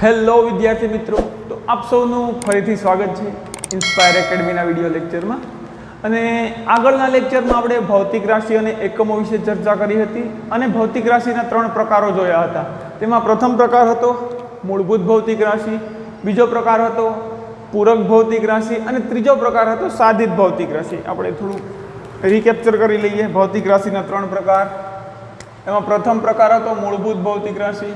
Hello વિદ્યાર્થી મિત્રો, તો આપ સૌનું ફરીથી સ્વાગત છે ઇન્સ્પાયર એકેડમીના વિડીયો લેક્ચરમાં. અને આગળના લેક્ચરમાં આપણે ભૌતિક રાશિ અને એકમો વિશે ચર્ચા કરી હતી અને ભૌતિક રાશિના 3 પ્રકારો જોયા હતા. તેમાં પ્રથમ પ્રકાર હતો મૂળભૂત ભૌતિક રાશિ, બીજો પ્રકાર હતો પૂરક ભૌતિક રાશિ અને ત્રીજો પ્રકાર હતો સાધિત ભૌતિક રાશિ. આપણે થોડું રીકેપ્ચર કરી લઈએ. ભૌતિક રાશિના 3 પ્રકાર. એમાં પ્રથમ પ્રકાર હતો મૂળભૂત ભૌતિક રાશિ.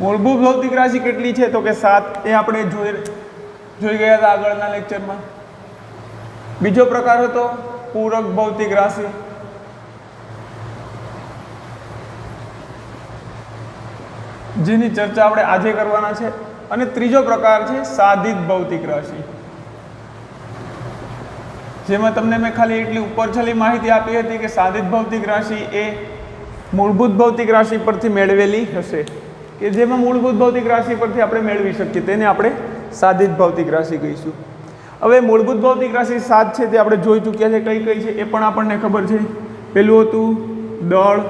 મૂળભૂત ભૌતિક રાશિ કેટલી છે તો કે 7. એ આપણે જોઈ ગયા હતા આગળના લેક્ચરમાં. બીજો પ્રકાર હતો પૂરક ભૌતિક રાશિ. જેની ચર્ચા આપણે આજે કરવાના છે. અને ત્રીજો પ્રકાર છે સાધિત ભૌતિક રાશિ, જેમાં તમને મેં ખાલી એટલી ઉપરછલી માહિતી આપી હતી કે સાધિત ભૌતિક રાશિ એ મૂળભૂત ભૌતિક રાશિ પરથી મેળવેલી હશે, કે જેમાં મૂળભૂત ભૌતિક રાશિ પરથી આપણે મેળવી શકીએ તેને આપણે સાધિત ભૌતિક રાશિ કહીશું. હવે મૂળભૂત ભૌતિક રાશિ 7 છે તે આપણે જોઈ ચૂક્યા છે. કઈ કઈ છે એ પણ આપણને ખબર છે. પેલું હતું દળ.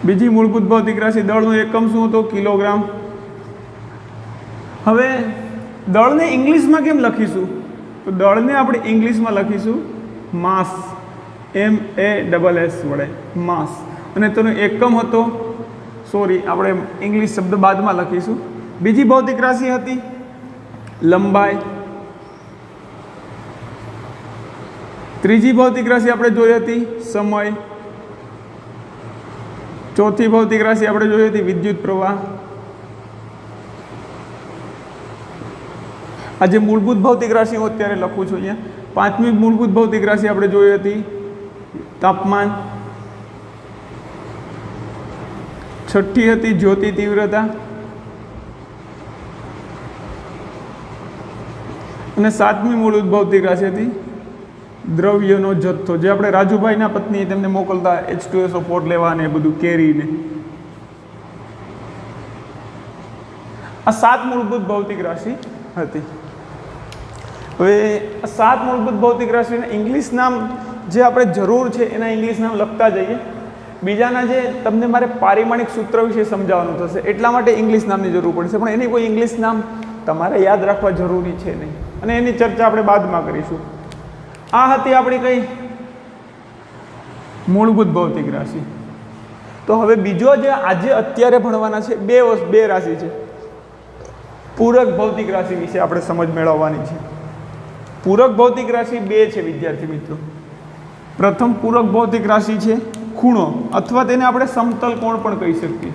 બીજી મૂળભૂત ભૌતિક રાશિ, દળનો એકમ શું હતો? કિલોગ્રામ. હવે દળને ઇંગ્લિશમાં કેમ લખીશું? તો દળને આપણે ઇંગ્લિશમાં લખીશું માસ, MASS વડે, માસ. અને તેનો એકમ હતો, આપણે ઇંગ્લિશ શબ્દ બાદમાં લખીશું. બીજી ભૌતિક રાશિ હતી લંબાઈ. ત્રીજી ભૌતિક રાશિ આપણે જોઈ હતી સમય. ચોથી ભૌતિક રાશિ આપણે જોઈ હતી વિદ્યુત પ્રવાહ. આ જે મૂળભૂત ભૌતિક રાશિ હું અત્યારે લખું છું અહીંયા. પાંચમી મૂળભૂત ભૌતિક રાશિ આપણે જોઈ હતી તાપમાન. છઠ્ઠી હતી જ્યોતિ તીવ્રતા. અને સાતમી મૂળભૂત ભૌતિક રાશિ હતી દ્રવ્યનો જથ્થો, જે આપણે રાજુભાઈના પત્ની તેમને મોકલતા H2SO4 લેવા ને બધું કેરીને. આ 7 મૂળભૂત ભૌતિક રાશિ હતી. હવે આ 7 મૂળભૂત ભૌતિક રાશિના ઇંગ્લિશ નામ જે આપણે જરૂર છે એના ઇંગ્લિશ નામ લખતા જઈએ. બીજાના જે તમને મારે પારિમાણિક સૂત્ર વિશે સમજાવવાનું થશે એટલા માટે ઇંગ્લિશ નામની જરૂર પડશે, પણ એની કોઈ ઇંગ્લિશ નામ તમારે યાદ રાખવા જરૂરી છે નહીં, અને એની ચર્ચા આપણે બાદમાં કરીશું. આ હતી આપણી કઈ મૂળભૂત ભૌતિક રાશિ. તો હવે બીજો જે આજે અત્યારે ભણવાના છે બે રાશિ છે. પૂરક ભૌતિક રાશિ વિશે આપણે સમજ મેળવવાની છે. પૂરક ભૌતિક રાશિ 2 છે વિદ્યાર્થી મિત્રો. પ્રથમ પૂરક ભૌતિક રાશિ છે ખૂણો, અથવા તેને આપણે સમતલ કોણ પણ કહી શકીએ.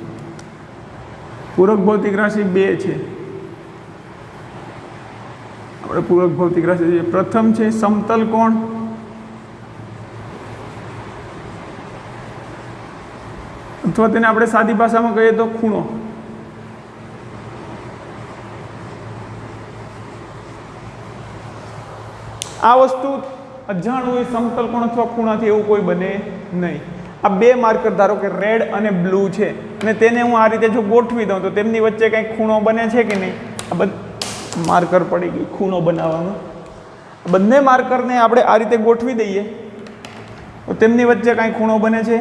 પૂરક ભૌતિક રાશિ 2 છે. આપણે પૂરક ભૌતિક રાશિ જોઈએ. પ્રથમ છે સમતલ કોણ, અથવા તેને આપણે સાદી ભાષામાં કહીએ તો ખૂણો. આ વસ્તુ અજાણું હોય સમતલ કોણ અથવા ખૂણાથી એવું કોઈ બને નહીં. આ 2 માર્કર ધારો કે રેડ અને બ્લુ છે, અને તેને હું આ રીતે જો ગોઠવી દઉં તો તેમની વચ્ચે કંઈક ખૂણો બને છે કે નહીં? આ માર્કર પડી ગઈ ખૂણો બનાવવામાં. બંને માર્કરને આપણે આ રીતે ગોઠવી દઈએ તો તેમની વચ્ચે કાંઈ ખૂણો બને છે,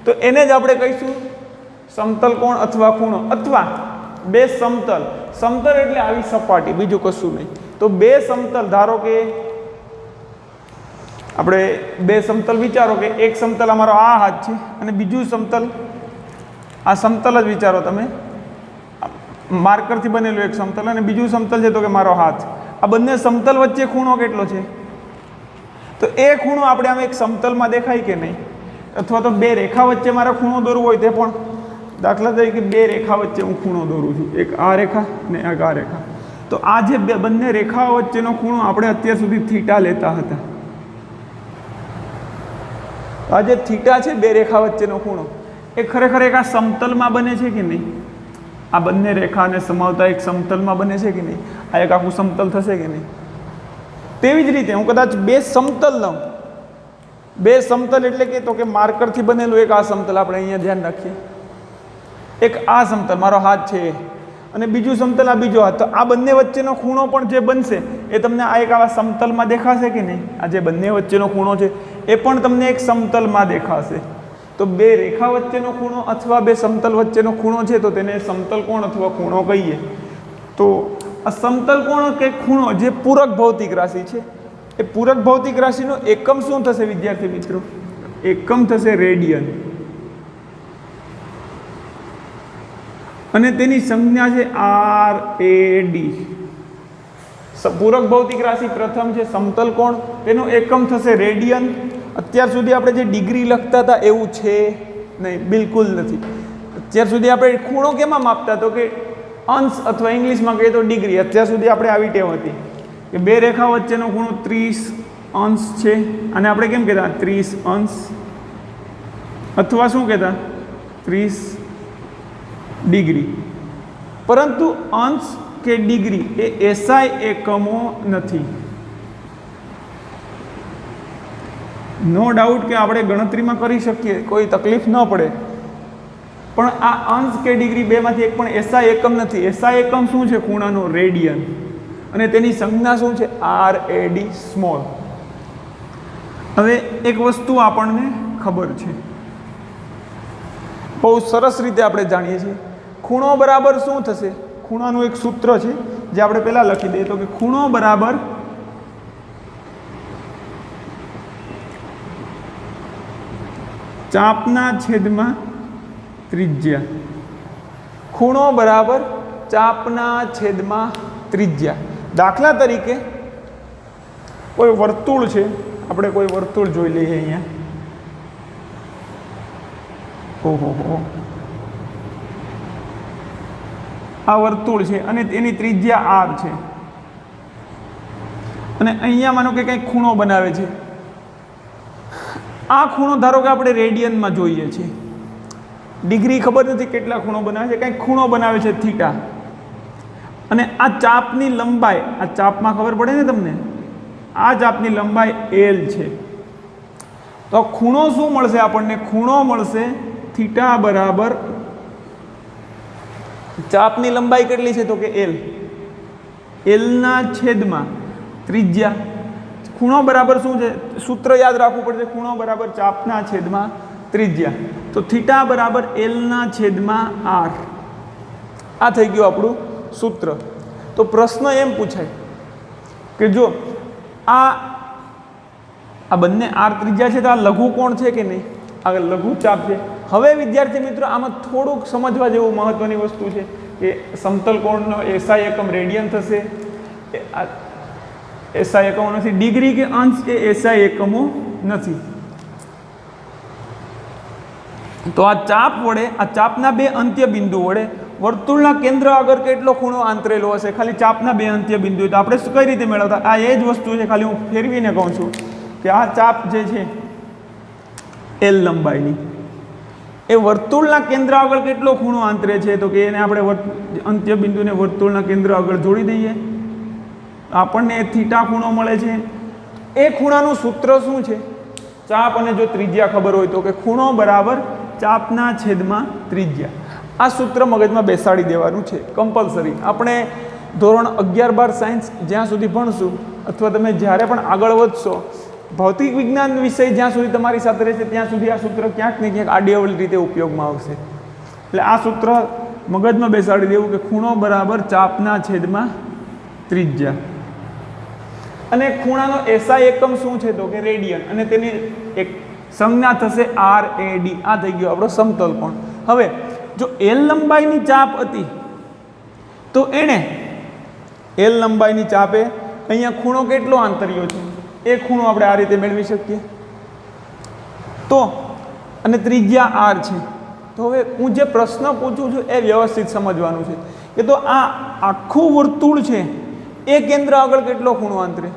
તો એને જ આપણે કહીશું સમતલ કોણ અથવા ખૂણો. અથવા 2 સમતલ. સમતલ એટલે આવી સપાટી, બીજું કશું નહીં. તો 2 સમતલ, ધારો કે આપણે 2 સમતલ વિચારો કે એક સમતલ અમારો આ હાથ છે અને બીજું સમતલ આ સમતલ જ વિચારો તમે, માર્કરથી બનેલું એક સમતલ, અને બીજું સમતલ છે તો કે મારો હાથ. આ બંને સમતલ વચ્ચે ખૂણો કેટલો છે? તો એ ખૂણો આપણે આમ એક સમતલમાં દેખાય કે નહીં? અથવા તો 2 રેખા વચ્ચે મારે ખૂણો દોરવો હોય તે પણ, દાખલા તરીકે 2 રેખા વચ્ચે હું ખૂણો દોરું છું, એક આ રેખા ને એક આ રેખા. તો આ જે બંને રેખાઓ વચ્ચેનો ખૂણો આપણે અત્યાર સુધી થીટા લેતા હતા. આ જે થીટા છે 2 રેખા વચ્ચેનો ખૂણો, એ ખરેખર એક આ સમતલમાં બને છે કે નહીં? આ બંને રેખાને સમાવતા એક સમતલમાં બને છે કે નહીં? આ એક આખું સમતલ થશે કે નહીં? તેવી જ રીતે હું કદાચ 2 સમતલ લઉં. 2 સમતલ એટલે કે તો કે માર્કરથી બનેલું એક આ સમતલ, આપણે અહીંયા ધ્યાન રાખીએ. એક આ સમતલ મારો હાથ છે, અને બીજું સમતલ આ બીજો હાથ. તો આ બંને વચ્ચેનો ખૂણો પણ જે બનશે એ તમને આ એક આવા સમતલમાં દેખાશે કે નહીં? આ જે બંને વચ્ચેનો ખૂણો છે એ પણ તમને એક સમતલમાં દેખાશે. તો બે રેખા વચ્ચેનો ખૂણો અથવા બે સમતલ વચ્ચેનો ખૂણો છે તો તેને સમતલ કોણ અથવા ખૂણો કહીએ. તો આ સમતલ કોણ કે ખૂણો જે પૂરક ભૌતિક રાશિ છે, એ પૂરક ભૌતિક રાશિનો એકમ શું થશે વિદ્યાર્થી મિત્રો? એકમ થશે રેડિયન. અને તેની સંજ્ઞા છે RAD. પૂરક ભૌતિક રાશિ પ્રથમ છે સમતલ કોણ, તેનો એકમ થશે રેડિયન. અત્યાર સુધી આપણે જે ડિગ્રી લખતા હતા એવું છે નહીં, બિલકુલ નથી. અત્યાર સુધી આપણે ખૂણો કેમાં માપતા? તો કે અંશ અથવા ઇંગ્લિશમાં કહીએ તો ડિગ્રી. અત્યાર સુધી આપણે આવી ટેવ હતી કે બે રેખા વચ્ચેનો ખૂણો 30 અંશ છે, અને આપણે કેમ કહેતા 30 અંશ, અથવા શું કહેતા 30 ડિગ્રી. પરંતુ અંશ કે ડિગ્રી એ SI એકમો નથી. નો ડાઉટ કે આપણે ગણતરીમાં કરી શકીએ, કોઈ તકલીફ ન પડે, પણ આ અંશ કે ડિગ્રી બેમાંથી એક પણ SI એકમ નથી. SI એકમ શું છે? ખૂણાનો રેડિયન. અને તેની સંજ્ઞા શું છે? RAD small. હવે એક વસ્તુ આપણને ખબર છે, બહુ સરસ રીતે આપણે જાણીએ છીએ. ખૂણો બરાબર શું થશે? ખૂણાનું એક સૂત્ર છે જે આપણે પહેલાં લખી દઈએ. તો કે ખૂણો બરાબર ચાપના છેદમાં ત્રિજ્યા. ખૂણો બરાબર ચાપના છેદમાં ત્રિજ્યા. દાખલા તરીકે કોઈ વર્તુળ છે, આપણે કોઈ વર્તુળ જોઈ લઈએ અહીંયા. ઓહો, આ વર્તુળ છે અને તેની ત્રિજ્યા R છે. અને અહીંયા માનો કે કંઈક ખૂણો બનાવે છે. આ ખૂણો ધારો કે આપણે રેડિયનમાં જોઈએ છીએ, ડિગ્રી ખબર નથી કેટલા ખૂણો બનાવે છે, કંઈક ખૂણો બનાવે છે થીટા. અને આ ચાપની લંબાઈ, આ ચાપમાં ખબર પડે ને તમને, આ ચાપની લંબાઈ L છે. તો ખૂણો શું મળશે આપણને? ખૂણો મળશે થીટા બરાબર, ચાપની લંબાઈ કેટલી છે? તો કે L. L ના છેદમાં ત્રિજ્યા. ખૂણો બરાબર શું છે? સૂત્ર યાદ રાખવું પડશે. ખૂણો બરાબર ચાપના છેદમાં ત્રિજ્યા. તો થીટા બરાબર L ના છેદમાં R. આ થઈ ગયું આપણું સૂત્ર. તો પ્રશ્ન એમ પૂછાય કે જો આ બંને R ત્રિજ્યા છે તો આ લઘુ કોણ છે કે નહીં? આ લઘુ ચાપ છે. હવે વિદ્યાર્થી મિત્રો આમાં થોડુંક સમજવા જેવું મહત્વની વસ્તુ છે કે સમતલ કોણનો SI એકમ રેડિયન થશે. SI એકમો નથી. ડિગ્રી કે અંશ એ SI એકમો નથી. તો આ ચાપ વડે, આ ચાપના બે અંત્ય બિંદુ વડે વર્તુળના કેન્દ્ર આગળ કેટલો ખૂણો આંતરેલો હશે? ખાલી ચાપના બે અંત્ય બિંદુ. તો આપણે કઈ રીતે મેળવતા? આ એ જ વસ્તુ છે, ખાલી હું ફેરવીને કહું છું કે આ ચાપ જે છે L લંબાઈની, એ વર્તુળના કેન્દ્ર આગળ કેટલો ખૂણો આંતરે છે? તો કે એને આપણે અંત્ય બિંદુને વર્તુળના કેન્દ્ર આગળ જોડી દઈએ, આપણને થીટા ખૂણો મળે છે. એ ખૂણાનું સૂત્ર શું છે? ચાપ અને જો ત્રિજ્યા ખબર હોય તો કે ખૂણો બરાબર ચાપના છેદમાં ત્રિજ્યા. આ સૂત્ર મગજમાં બેસાડી દેવાનું છે કમ્પલસરી. આપણે ધોરણ 11-12 સાયન્સ જ્યાં સુધી ભણશું, અથવા તમે જ્યારે પણ આગળ વધશો, ભૌતિક વિજ્ઞાન વિષય જ્યાં સુધી તમારી સાથે રહેશે ત્યાં સુધી આ સૂત્ર ક્યાંક ને ક્યાંક આડી રીતે ઉપયોગમાં આવશે. એટલે આ સૂત્ર મગજમાં બેસાડી દેવું કે ખૂણો બરાબર ચાપના છેદમાં ત્રિજ્યા. અને ખૂણાનો SI એકમ શું છે? તો કે રેડિયન. અને તેની એક સંજ્ઞા થશે RAD. આ થઈ ગયો આપણો સમતલ કોણ. હવે જો L લંબાઈની ચાપ હતી તો એણે L લંબાઈની ચાપે અહીંયા ખૂણો કેટલો આંતર્યો છે? એ ખૂણો આપણે આ રીતે મેળવી શકીએ. તો અને ત્રિજ્યા R છે. તો હવે હું જે પ્રશ્ન પૂછું છું એ વ્યવસ્થિત સમજવાનું છે કે તો આ આખું વર્તુળ છે એ કેન્દ્ર આગળ કેટલો ખૂણો આંતરે?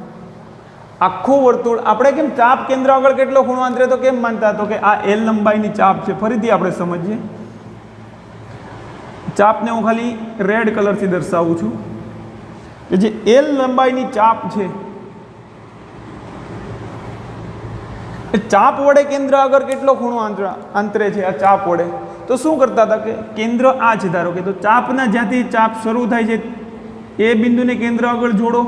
આખું વર્તુળ આપણે કેમ ચાપ કેન્દ્ર આગળ કેટલો ખૂણો આંતરે તો કેમ માનતા? તો કે આ L લંબાઈની ચાપ છે. ફરીથી આપણે સમજીએ. ચાપને હું ખાલી રેડ કલરથી દર્શાવું છું કે જે L લંબાઈની ચાપ છે, એ ચાપ વડે કેન્દ્ર આગળ કેટલો ખૂણો આંતરે છે? આ ચાપ વડે. તો શું કરતા હતા કે કેન્દ્ર આ છે ધારો કે, તો ચાપના જ્યાંથી ચાપ શરૂ થાય છે એ બિંદુને કેન્દ્ર આગળ જોડો,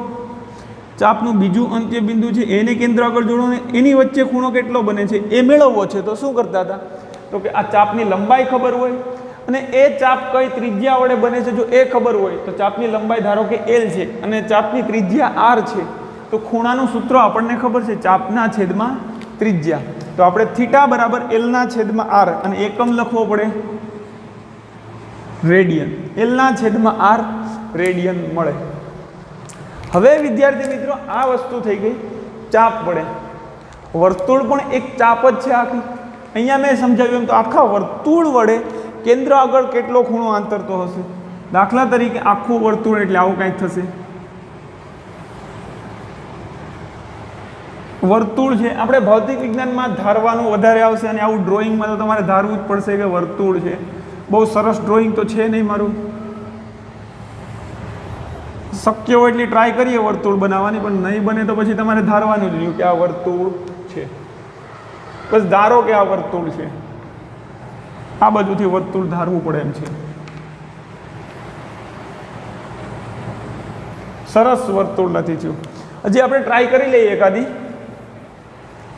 ચાપનું બીજું અંત્ય બિંદુ છે એને કેન્દ્ર આગળ જોડો ને એની વચ્ચે ખૂણો કેટલો બને છે એ મેળવવો છે. તો શું કરતા હતા? તો કે આ ચાપની લંબાઈ ખબર હોય અને એ ચાપ કઈ ત્રિજ્યા વડે બને છે જો એ ખબર હોય તો ચાપની લંબાઈ ધારો કે L છે અને ચાપની ત્રિજ્યા R છે તો ખૂણાનું સૂત્ર આપણને ખબર છે ચાપના છેદમાં ત્રિજ્યા. તો આપણે થીટા બરાબર L ના છેદમાં R અને એકમ લખવો પડે રેડિયન. L ના છેદમાં R રેડિયન મળે. હવે વિદ્યાર્થી મિત્રો આ વસ્તુ થઈ ગઈ ચાપ વડે. વર્તુળ પણ એક ચાપ જ છે આખી. અહીંયા મેં સમજાવ્યું એમ તો આખા વર્તુળ વડે કેન્દ્ર આગળ કેટલો ખૂણો આંતરતો હશે. દાખલા તરીકે આખું વર્તુળ એટલે આવું કંઈક થશે. વર્તુળ છે આપણે ભૌતિક વિજ્ઞાનમાં ધારવાનું વધારે આવશે અને આવું ડ્રોઈંગમાં તો તમારે ધારવું જ પડશે કે વર્તુળ છે. બહુ સરસ ડ્રોઈંગ તો છે નહીં મારું. શક્ય હોય એટલી ટ્રાય કરીએ વર્તુળ બનાવવાની પણ નહીં બને તો પછી તમારે ધારવાનું જ રહ્યું કે આ વર્તુળ છે. બસ ધારો કે આ વર્તુળ છે. આ બાજુથી વર્તુળ ધારવું પડે એમ છે. સરસ વર્તુળ નથી થયું. હજી આપણે ટ્રાય કરી લઈએ એકાદી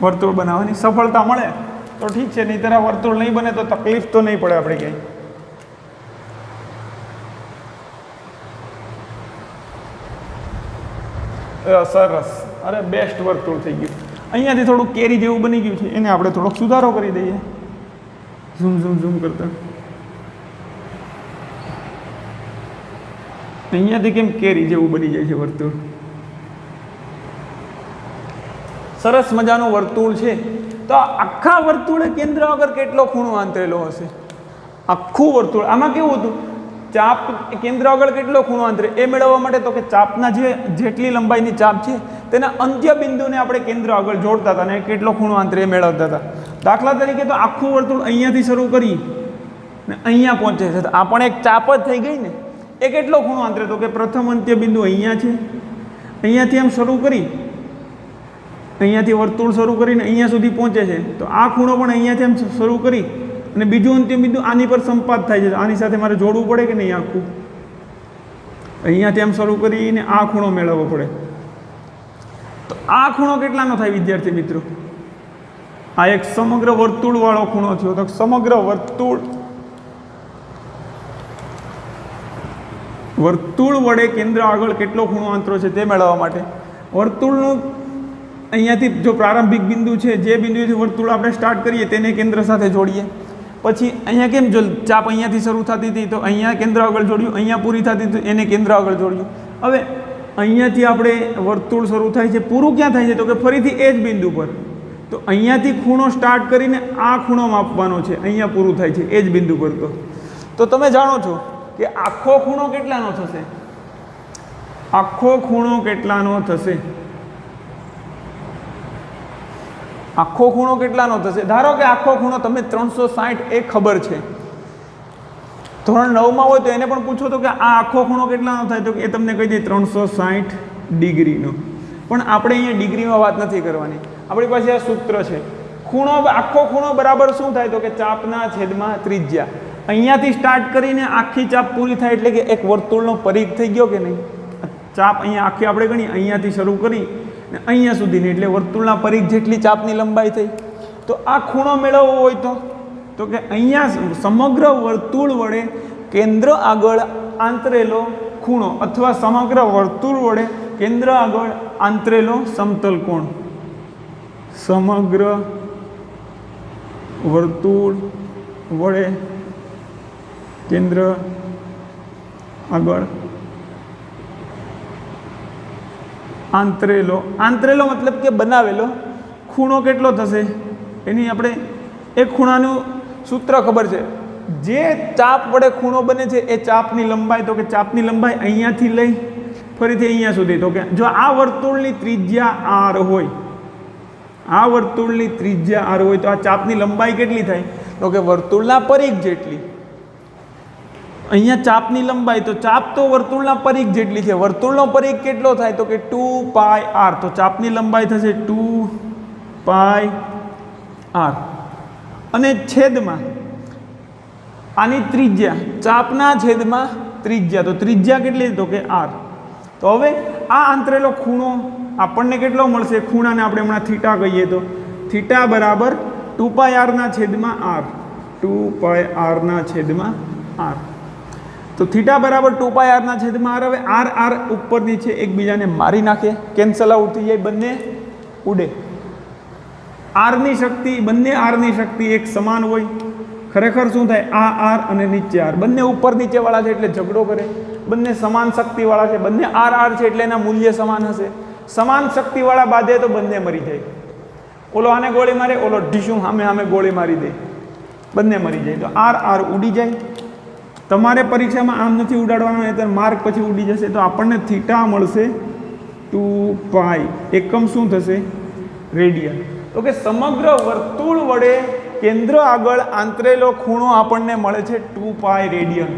વર્તુળ બનાવવાની. સફળતા મળે તો ઠીક છે નહીંતર આ વર્તુળ નહીં બને તો તકલીફ તો નહીં પડે આપણે ક્યાંય. સરસ. અરે બેસ્ટ વર્તુળ થઈ ગયું. અહીંયાથી થોડુંક કેરી જેવું બની ગયું છે એને આપણે થોડોક સુધારો કરી દઈએ ઝૂમ ઝૂમ ઝૂમ કરતા. અહીંયાથી કેમ કેરી જેવું બની જાય છે વર્તુળ. સરસ મજાનું વર્તુળ છે. તો આખા વર્તુળે કેન્દ્ર આગળ કેટલો ખૂણો આંતરેલો હશે? આખું વર્તુળ આમાં કેવું હતું ચાપ કેન્દ્ર આગળ કેટલો ખૂણો આંતરે એ મેળવવા માટે તો કે ચાપના જેટલી લંબાઈની ચાપ છે તેના અંત્ય બિંદુને આપણે કેન્દ્ર આગળ જોડતા હતા અને કેટલો ખૂણો આંતરે એ મેળવતા હતા. દાખલા તરીકે તો આખું વર્તુળ અહીંયાથી શરૂ કરી ને અહીંયા પહોંચે છે તો આ પણ એક ચાપ જ થઈ ગઈ ને. એ કેટલો ખૂણો આંતરે તો કે પ્રથમ અંત્ય બિંદુ અહીંયા છે. અહીંયાથી આમ શરૂ કરી અહીંયાથી વર્તુળ શરૂ કરીને અહીંયા સુધી પહોંચે છે તો આ ખૂણો પણ અહીંયાથી આમ શરૂ કરી અને બીજું અંતિમ બિંદુ આની પર સંપાત થાય છે. આની સાથે મારે જોડવું પડે કે નહીં? આખું અહીંયાથી આમ શરૂ કરીને આ ખૂણો મેળવવો પડે. તો આ ખૂણો કેટલાનો થાય વિદ્યાર્થી મિત્રો? આ એક સમગ્ર વર્તુળ વાળો ખૂણો થયો. તો સમગ્ર વર્તુળ વડે કેન્દ્ર આગળ કેટલો ખૂણો આંતરો છે તે મેળવવા માટે વર્તુળનું અહીંયાથી જો પ્રારંભિક બિંદુ છે જે બિંદુથી વર્તુળ આપણે સ્ટાર્ટ કરીએ તેને કેન્દ્ર સાથે જોડીએ. પછી અહીંયા કેમ જો ચાપ અહીંયાથી શરૂ થતી હતી તો અહીંયા કેન્દ્ર આગળ જોડ્યું, અહીંયા પૂરી થતી હતી એને કેન્દ્ર આગળ જોડ્યું. હવે અહીંયાથી આપણે વર્તુળ શરૂ થાય છે પૂરું ક્યાં થાય છે તો કે ફરીથી એ જ બિંદુ પર. તો અહીંયાથી ખૂણો સ્ટાર્ટ કરીને આ ખૂણો માપવાનો છે. અહીંયા પૂરું થાય છે એ જ બિંદુ પર. તો તમે જાણો છો કે આખો ખૂણો કેટલાનો થશે? આખો ખૂણો કેટલાનો થશે? આખો ખૂણો કેટલાનો થશે? ધારો કે આખો ખૂણો તમે 360 એ ખબર છે. ધોરણ 9માં હોય તો એને પણ પૂછો તો કે આ આખો ખૂણો કેટલાનો થાય તો એ તમને કહી દે 360 ડિગ્રીનો. પણ આપણે અહીંયા ડિગ્રીમાં વાત નથી કરવાની. આપણી પાસે આ સૂત્ર છે. ખૂણો આખો ખૂણો બરાબર શું થાય તો કે ચાપના છેદમાં ત્રિજ્યા. અહીંયાથી સ્ટાર્ટ કરીને આખી ચાપ પૂરી થાય એટલે કે એક વર્તુળનો પરિઘ થઈ ગયો કે નહીં? ચાપ અહીંયા આખી આપણે ગણી અહીંયાથી શરૂ કરી ને અહીંયા સુધીની એટલે વર્તુળના પરિઘ જેટલી ચાપની લંબાઈ થઈ. તો આ ખૂણો મેળવવો હોય તો કે અહીંયા સમગ્ર વર્તુળ વડે કેન્દ્ર આગળ આંતરેલો ખૂણો અથવા સમગ્ર વર્તુળ વડે કેન્દ્ર આગળ આંતરેલો સમતલ કોણ. સમગ્ર વર્તુળ વડે કેન્દ્ર આગળ આંતરેલો મતલબ કે બનાવેલો ખૂણો કેટલો થશે એની આપણે એક ખૂણાનું સૂત્ર ખબર છે. જે ચાપ વડે ખૂણો બને છે એ ચાપની લંબાઈ તો કે ચાપની લંબાઈ અહીંયાથી લઈ ફરીથી અહીંયા સુધી. તો કે જો આ વર્તુળની ત્રિજ્યા r હોય તો આ ચાપની લંબાઈ કેટલી થાય તો કે વર્તુળના પરિઘ જેટલી. અહીંયા ચાપની લંબાઈ તો ચાપ તો વર્તુળના પરિઘ જેટલી છે. વર્તુળનો પરિઘ કેટલો થાય તો કે 2πr. તો ચાપની લંબાઈ થશે 2πr અને છેદમાં આની ત્રિજ્યા ચાપના છેદમાં ત્રિજ્યા. તો ત્રિજ્યા કેટલી તો કે r. તો હવે આ આંતરેલો ખૂણો આપણને કેટલો મળશે ખૂણાને આપણે હમણાં થીટા કહીએ તો થીટા બરાબર 2πr ના છેદમાં r 2πr ના છેદમાં r તો થીટા બરાબર 2πr ના છેદમાં r. હવે r r ઉપર નીચે એકબીજાને મારી નાખે કેન્સલ આઉટ થઈ જાય બંને ઉડે. r ની શક્તિ બંને r ની શક્તિ એક સમાન હોય. ખરેખર શું થાય આ r અને નીચે r બંને ઉપર નીચે વાળા છે એટલે ઝઘડો કરે. બંને સમાન શક્તિ વાળા છે બંને r r છે એટલે એના મૂલ્ય સમાન હશે. સમાન શક્તિ વાળા બાંધે તો બંને મરી જાય. ઓલો આને ગોળી મારે ઓલો ઢીશું સામે ગોળી મારી દે બંને મરી જાય. તો r r ઉડી જાય. તમારે પરીક્ષામાં આમ નથી ઉડાડવાનું નહીંતર માર્ક પછી ઉડી જશે. તો આપણને થીટા મળશે 2π એકમ શું થશે રેડિયન. તો કે સમગ્ર વર્તુળ વડે કેન્દ્ર આગળ આંતરેલો ખૂણો આપણને મળે છે 2π રેડિયન.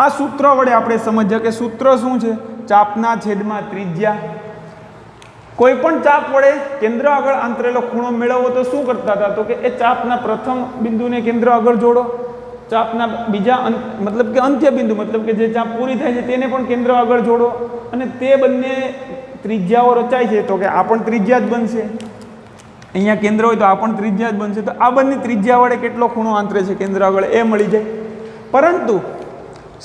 આ સૂત્ર વડે આપણે સમજીએ કે સૂત્ર શું છે ચાપના છેદમાં ત્રિજ્યા. કોઈ પણ ચાપ વડે કેન્દ્ર આગળ આંતરેલો ખૂણો મેળવવો તો શું કરતા હતા તો કે એ ચાપના પ્રથમ બિંદુને કેન્દ્ર આગળ જોડો. ચાપના બીજા મતલબ કે અંત્ય બિંદુ મતલબ કે જે ચાપ પૂરી થાય છે તેને પણ કેન્દ્ર આગળ જોડો અને તે બંને ત્રિજ્યાઓ રચાય છે. તો કે આ પણ ત્રિજ્યા જ બનશે. અહીંયા કેન્દ્ર હોય તો આ પણ ત્રિજ્યા જ બનશે. તો આ બંને ત્રિજ્યા વડે કેટલો ખૂણો આંતરે છે કેન્દ્ર આગળ એ મળી જાય. પરંતુ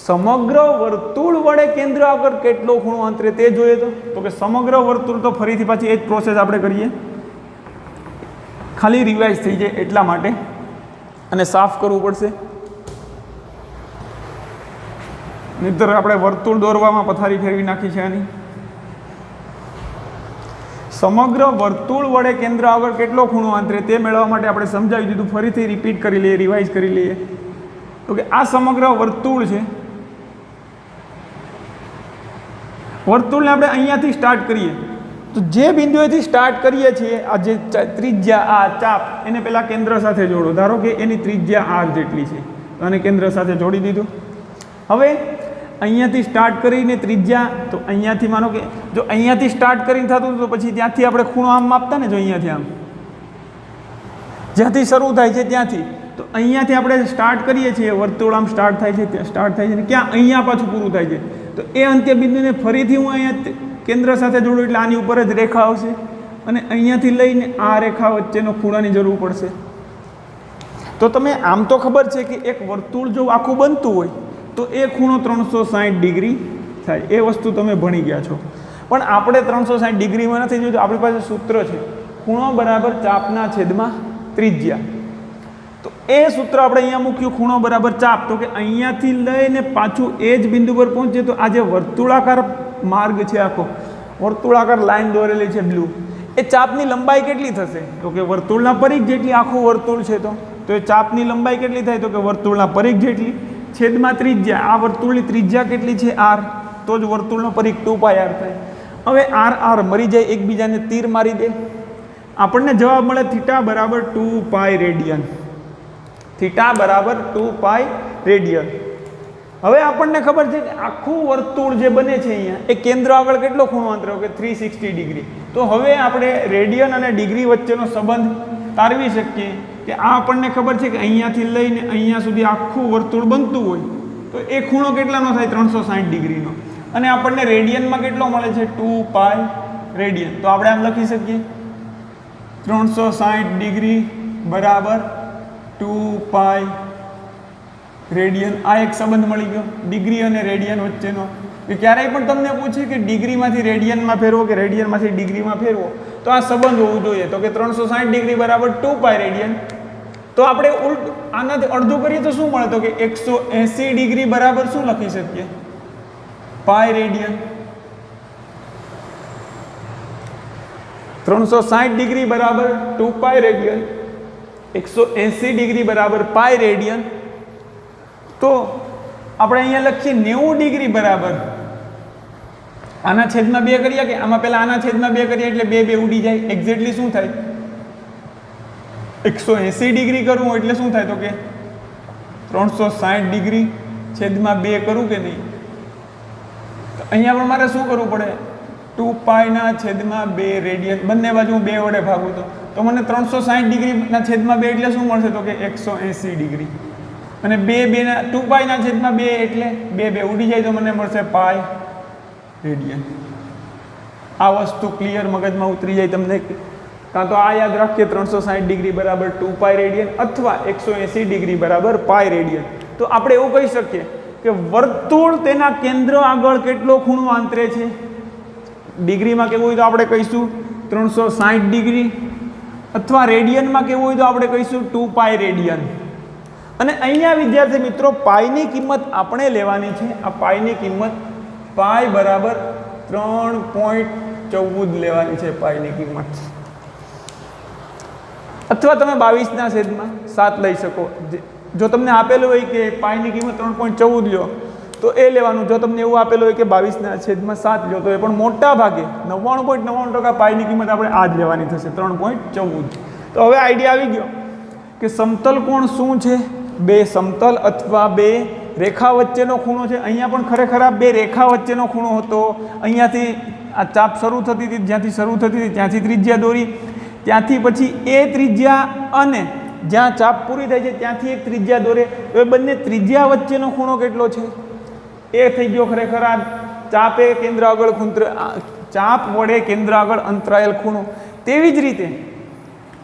સમગ્ર વર્તુળ વડે કેન્દ્ર આગળ કેટલો ખૂણો આંતરે તે જોઈએ તો કે સમગ્ર વર્તુળ તો ફરીથી પાછી એ જ પ્રોસેસ આપણે કરીએ ખાલી રિવાઇઝ થઈ જાય એટલા માટે અને સાફ કરવું પડશે. નહીંતર આપણે વર્તુળ દોરવામાં પથારી ફેરવી નાખી છે આની. સમગ્ર વર્તુળ વડે કેન્દ્ર આગળ કેટલો ખૂણો આંતરે તે મેળવવા માટે આપણે સમજાવી દીધું. ફરીથી રિપીટ કરી લઈએ રિવાઇઝ કરી લઈએ. તો કે આ સમગ્ર વર્તુળ છે. વર્તુળને આપણે અહીંયાથી સ્ટાર્ટ કરીએ તો જે બિંદુએથી સ્ટાર્ટ કરીએ છીએ આ જે ત્રિજ્યા આ ચાપ એને પહેલાં કેન્દ્ર સાથે જોડો. ધારો કે એની ત્રિજ્યા r જેટલી છે તો આને કેન્દ્ર સાથે જોડી દીધું. હવે અહીંયાથી સ્ટાર્ટ કરીને ત્રિજ્યા તો અહીંયાથી માનો કે જો અહીંયાથી સ્ટાર્ટ કરીને થતું તો પછી ત્યાંથી આપણે ખૂણો આમ માપતા ને જો અહીંયાથી આમ જ્યાંથી શરૂ થાય છે ત્યાંથી તો અહીંયાથી આપણે સ્ટાર્ટ કરીએ છીએ વર્તુળ આમ સ્ટાર્ટ થાય છે ત્યાં સ્ટાર્ટ થાય છે ને ક્યાં અહીંયા પાછું પૂરું થાય છે. તો એ અંત્ય બિંદુને ફરીથી હું અહીંયા કેન્દ્ર સાથે જોડું એટલે આની ઉપર જ રેખા આવશે અને અહીંયાથી લઈને આ રેખા વચ્ચેનો ખૂણાની જરૂર પડશે. તો તમે આમ તો ખબર છે કે એક વર્તુળ જો આખું બનતું હોય તો એ ખૂણો 360 ડિગ્રી થાય. એ વસ્તુ તમે ભણી ગયા છો. પણ આપણે 360 ડિગ્રીમાં નથી જોયું. આપણી પાસે સૂત્ર છે ખૂણો બરાબર ચાપના છેદમાં ત્રિજ્યા. તો એ સૂત્ર આપણે અહીંયા મૂક્યું ખૂણો બરાબર ચાપ. તો કે અહીંયાથી લઈને પાછું એ જ બિંદુ પર પહોંચે તો આ જે વર્તુળાકાર માર્ગ છે આખો વર્તુળાકાર લાઈન દોરેલી છે બ્લુ એ ચાપની લંબાઈ કેટલી થશે તો કે વર્તુળના પરિઘ જેટલી. આખું વર્તુળ છે તો એ ચાપની લંબાઈ કેટલી થાય તો કે વર્તુળના પરિઘ જેટલી છેદમાં ત્રિજ્યા. આ વર્તુળની ત્રિજ્યા કેટલી છે r તો જ વર્તુળનો પરિઘ 2πr થાય. હવે r r મરી જાય એકબીજાને તીર મારી દે આપણને જવાબ મળે થીટા બરાબર 2π રેડિયન. થીટા બરાબર 2π રેડિયન. હવે આપણને ખબર છે કે આખું વર્તુળ જે બને છે અહીંયા એ કેન્દ્ર આગળ કેટલો ખૂણો આંતરે કે 360 ડિગ્રી. તો હવે આપણે રેડિયન અને ડિગ્રી વચ્ચેનો સંબંધ તારવી શકીએ કે આ આપણને ખબર છે કે અહીંયાથી લઈને અહીંયા સુધી આખું વર્તુળ બનતું હોય તો એ ખૂણો કેટલાનો થાય 360 ડિગ્રીનો અને આપણને રેડિયનમાં કેટલો મળે છે 2π રેડિયન. તો આપણે આમ લખી શકીએ 360 ડિગ્રી બરાબર 2π રેડિયન. આ એક સંબંધ મળી ગયો ડિગ્રી અને રેડિયન વચ્ચેનો. કે ક્યારેય પણ તમને પૂછે કે ડિગ્રીમાંથી રેડિયનમાં ફેરવો કે રેડિયનમાંથી ડિગ્રીમાં ફેરવો તો આ સંબંધ હોવું જોઈએ. તો કે 360 ડિગ્રી બરાબર 2π રેડિયન. તો આપણે આનાથી અડધું કરીએ તો શું મળે તો કે 180 ડિગ્રી બરાબર શું લખી શકીએ પાય રેડિયન. 360 ડિગ્રી બરાબર 2π રેડિયન 180 ડિગ્રી બરાબર પાય રેડિયન. તો આપણે અહીંયા લખીએ 90 ડિગ્રી બરાબર આના છેદમાં 2 કરીએ કે આમાં પહેલાં આના છેદમાં 2 કરીએ એટલે 2 ઉડી જાય. એક્ઝેક્ટલી શું થાય 180 ડિગ્રી કરવું એટલે શું થાય તો કે 360 ડિગ્રી છેદમાં 2 કરું કે નહીં. તો અહીંયા પણ મારે શું કરવું પડે 2π ના છેદમાં 2 રેડિયન બંને બાજુ હું 2 વડે ભાગું તો મને 360 ડિગ્રીના છેદમાં 2 એટલે શું મળશે તો કે 180 ડિગ્રી અને 2 ના 2π ના છેદમાં 2 એટલે 2 ઉડી જાય તો મને મળશે પાય રેડિયન. આ વસ્તુ ક્લિયર મગજમાં ઉતરી જાય તમને, કાં તો આ યાદ રાખીએ 360 ડિગ્રી બરાબર 2 પાઈ રેડિયન અથવા 180 ડિગ્રી બરાબર પાઈ રેડિયન. તો આપણે એવું કહી શકીએ કે વર્તુળ તેના કેન્દ્ર આગળ કેટલો ખૂણો આંતરે છે. ડિગ્રીમાં કેવું હોય તો આપણે કહીશું 360 ડિગ્રી, અથવા રેડિયનમાં કેવું હોય તો આપણે કહીશું 2 પાઈ રેડિયન. અને અહીંયા વિદ્યાર્થી મિત્રો પાઈની કિંમત આપણે લેવાની છે. આ પાઈની કિંમત પાઈ બરાબર 3.14 લેવાની છે પાઈની કિંમત, અથવા તમે 22/7 લઈ શકો. જો તમને આપેલું હોય કે પાઈની કિંમત 3.14 લ્યો તો એ લેવાનું. જો તમને એવું આપેલું હોય કે 22/7 લ્યો તો એ પણ મોટા ભાગે 99.99% પાઈની કિંમત આપણે આ જ લેવાની થશે, 3.14. તો હવે આઈડિયા આવી ગયો કે સમતલ કોણ શું છે. બે સમતલ અથવા બે રેખા વચ્ચેનો ખૂણો છે. અહીંયા પણ ખરેખર આ બે રેખા વચ્ચેનો ખૂણો હતો. અહીંયાથી આ ચાપ શરૂ થતી હતી, જ્યાંથી શરૂ થતી હતી ત્યાંથી ત્રિજ્યા દોરી, ત્યાંથી પછી એ ત્રિજ્યા અને જ્યાં ચાપ પૂરી થાય છે ત્યાંથી એક ત્રિજ્યા દોરે. તો એ બંને ત્રિજ્યા વચ્ચેનો ખૂણો કેટલો છે એ થઈ ગયો ખરેખર આ ચાપે કેન્દ્ર આગળ ચાપ વડે કેન્દ્ર આગળ અંતરાયેલ ખૂણો. તેવી જ રીતે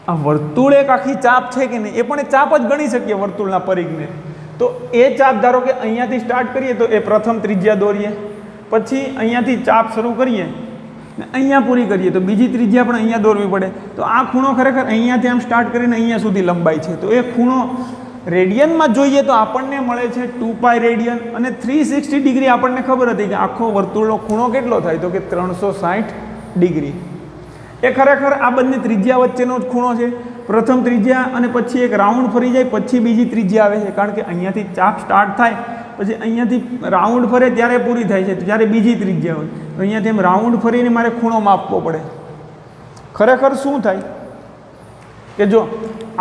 આ વર્તુળ એક આખી ચાપ છે કે નહીં, એ પણ એ ચાપ જ ગણી શકીએ વર્તુળના પરિઘને. તો એ ચાપ ધારો કે અહીંયાથી સ્ટાર્ટ કરીએ તો એ પ્રથમ ત્રિજ્યા દોરીએ, પછી અહીંયાથી ચાપ શરૂ કરીએ ને અહીંયા પૂરી કરીએ તો બીજી ત્રિજ્યા પણ અહીંયા દોરવી પડે. તો આ ખૂણો ખરેખર અહીંયાથી આમ સ્ટાર્ટ કરીને અહીંયા સુધી લંબાઈ છે. તો એ ખૂણો રેડિયનમાં જોઈએ તો આપણને મળે છે 2 પાઈ રેડિયન. અને 360 ડિગ્રી આપણને ખબર હતી કે આખો વર્તુળનો ખૂણો કેટલો થાય તો કે 360 ડિગ્રી. એ ખરેખર આ બંને ત્રિજ્યા વચ્ચેનો જ ખૂણો છે. પ્રથમ ત્રિજ્યા અને પછી એક રાઉન્ડ ફરી જાય પછી બીજી ત્રિજ્યા આવે છે, કારણ કે અહીંયાથી ચાપ સ્ટાર્ટ થાય પછી અહીંયાથી રાઉન્ડ ફરે ત્યારે પૂરી થાય છે, ત્યારે બીજી ત્રિજ્યા હોય. તો અહીંયાથી એમ રાઉન્ડ ફરીને મારે ખૂણો માપવો પડે. ખરેખર શું થાય કે જો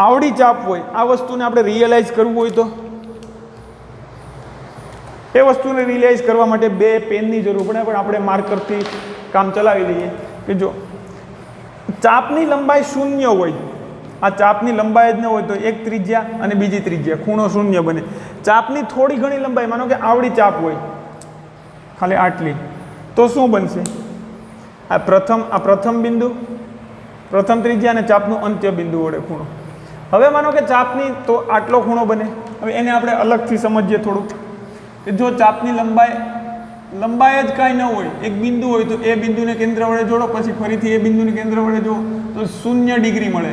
આવડી ચાપ હોય, આ વસ્તુને આપણે રિયલાઇઝ કરવું હોય તો એ વસ્તુને રિયલાઇઝ કરવા માટે બે પેનની જરૂર પડે, પણ આપણે માર્કરથી કામ ચલાવી લઈએ. કે જો ચાપની લંબાઈ શૂન્ય હોય, આ ચાપની લંબાઈ જ ન હોય તો એક ત્રિજ્યા અને બીજી ત્રિજ્યા, ખૂણો શૂન્ય બને. ચાપની થોડી ઘણી લંબાઈ, માનો કે આવડી ચાપ હોય ખાલી આટલી, તો શું બનશે? આ પ્રથમ બિંદુ, પ્રથમ ત્રિજ્યા અને ચાપનું અંત્ય બિંદુ વડે ખૂણો. હવે માનો કે ચાપની તો આટલો ખૂણો બને. હવે એને આપણે અલગથી સમજીએ થોડું કે જો ચાપની લંબાઈ જ કાંઈ ન હોય, એક બિંદુ હોય તો એ બિંદુને કેન્દ્ર વડે જોડો, પછી ફરીથી એ બિંદુને કેન્દ્ર વડે જો તો 0 ડિગ્રી મળે.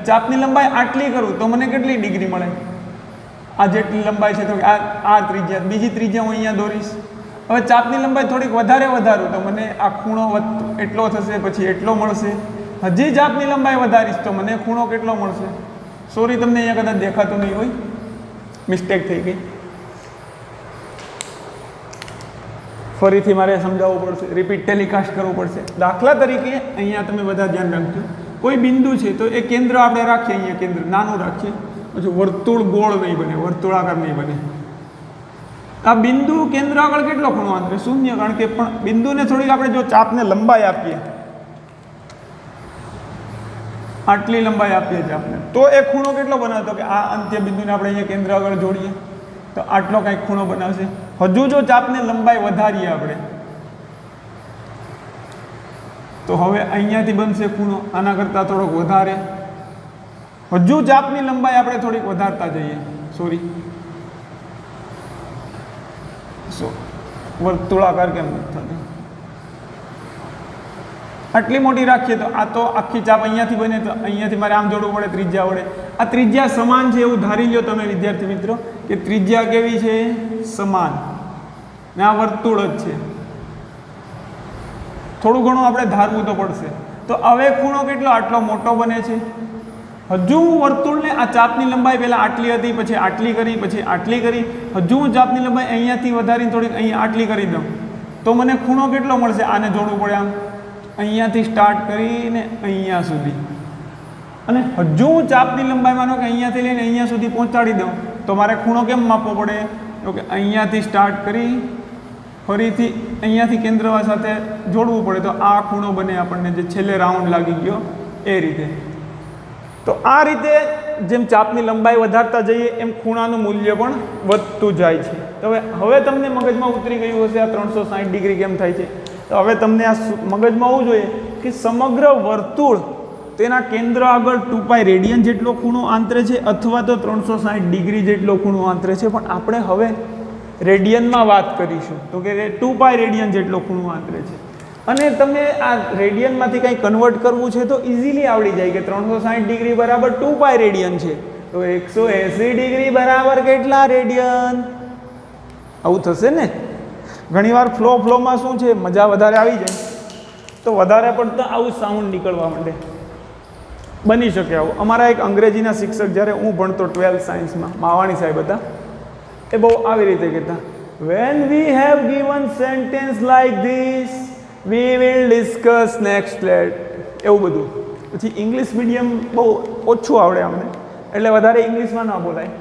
ચાપની લંબાઈ આટલી કરું તો મને કેટલી ડિગ્રી મળે? આ જેટલી લંબાઈ છે તો આ ત્રિજ્યા, બીજી ત્રિજ્યા હું અહીંયા દોરીશ. હવે ચાપની લંબાઈ થોડીક વધારું તો મને આ ખૂણો એટલો થશે, પછી એટલો મળશે. હજી ચાપની લંબાઈ વધારીશ તો મને ખૂણો કેટલો મળશે? સોરી, તમને અહીંયા કદાચ દેખાતું નહીં હોય, મિસ્ટેક થઈ ગઈ. ફરીથી મારે સમજાવવું પડશે, રિપીટ ટેલિકાસ્ટ કરવું પડશે. દાખલા તરીકે અહીંયા તમે બધા ધ્યાન રાખજો, કોઈ બિંદુ છે તો એ કેન્દ્ર આપણે રાખીએ, અહીંયા કેન્દ્ર નાનું રાખીએ, પછી વર્તુળ ગોળ નહીં બને, વર્તુળાકાર નહીં બને. આ બિંદુ કેન્દ્ર આગળ કેટલો ખૂણો આંતરે? 0, કારણ કે પણ બિંદુને થોડીક આપણે જો ચાપને લંબાઈ આપીએ, આટલી લંબાઈ આપીએ ચાપને, તો એ ખૂણો કેટલો બનાવતો કે આ અંત્ય બિંદુને આપણે અહીંયા કેન્દ્ર આગળ જોડીએ તો આટલો કંઈક ખૂણો બનાવશે. હજુ જો ચાપને લંબાઈ વધારીએ આપણે તો હવે અહીંયાથી બનશે ખૂણો આના કરતાં થોડોક વધારે. હજુ ચાપની લંબાઈ આપણે થોડીક વધારતા જઈએ, વર્તુળાકાર કેમ થતી? આટલી મોટી રાખીએ તો આ તો આખી ચાપ અહીંયાથી બને, તો અહીંયાથી મારે આમ જોડવું પડે ત્રિજ્યા વડે. આ ત્રિજ્યા સમાન છે એવું ધારી લો તમે વિદ્યાર્થી મિત્રો કે ત્રિજ્યા કેવી છે? સમાન. ને આ વર્તુળ જ છે. થોડું ઘણું આપણે ધારવું તો પડશે. તો હવે ખૂણો કેટલો આટલો મોટો બને છે. હજુ હું વર્તુળને આ ચાપની લંબાઈ પહેલાં આટલી હતી, પછી આટલી કરી, પછી આટલી કરી, હજુ હું ચાપની લંબાઈ અહીંયાથી વધારીને થોડીક અહીંયા આટલી કરી દઉં તો મને ખૂણો કેટલો મળશે? આને જોડવું પડે આમ, અહીંયાથી સ્ટાર્ટ કરીને અહીંયા સુધી. અને હજુ હું ચાપની લંબાઈ માનો કે અહીંયાથી લઈને અહીંયા સુધી પહોંચાડી દઉં તો મારે ખૂણો કેમ માપવો પડે? તો કે અહીંયાથી સ્ટાર્ટ કરી ફરીથી અહીંયાથી કેન્દ્ર સાથે જોડવું પડે તો આ ખૂણો બને આપણને, જે છેલ્લે રાઉન્ડ લાગી ગયો એ રીતે. તો આ રીતે જેમ ચાપની લંબાઈ વધારતા જઈએ એમ ખૂણાનું મૂલ્ય પણ વધતું જાય છે. તો હવે તમને મગજમાં ઉતરી ગયું હશે આ 360 ડિગ્રી કેમ થાય છે. તો હવે તમને આ મગજમાં હોવું જોઈએ કે સમગ્ર વર્તુળ તેના કેન્દ્ર આગળ 2π રેડિયન જેટલો ખૂણો આંતરે છે અથવા તો 360 ડિગ્રી જેટલો ખૂણો આંતરે છે, પણ આપણે હવે રેડિયનમાં વાત કરીશું. તો કે 2π રેડિયન જેટલો ખૂણો આંતરે છે. અને તમને આ રેડિયનમાંથી કંઈ કન્વર્ટ કરવું છે તો ઇઝીલી આવડી જાય કે 360 ડિગ્રી બરાબર 2π રેડિયન છે, તો 180 ડિગ્રી બરાબર કેટલા રેડિયન? આવું થશે ને. ઘણીવાર ફ્લોમાં શું છે, મજા વધારે આવી જાય તો વધારે પડતા આવું સાઉન્ડ નીકળવા માંડે, બની શકે આવું. અમારા એક અંગ્રેજીના શિક્ષક જ્યારે હું ભણતો 12th સાયન્સમાં, માવાણી સાહેબ હતા, એ બહુ આવી રીતે કહેતા, when we have given sentence like this we will discuss next let, એવું બધું. પછી ઇંગ્લિશ મીડિયમ બહુ ઓછું આવડે અમને, એટલે વધારે ઇંગ્લિશમાં ના બોલાય.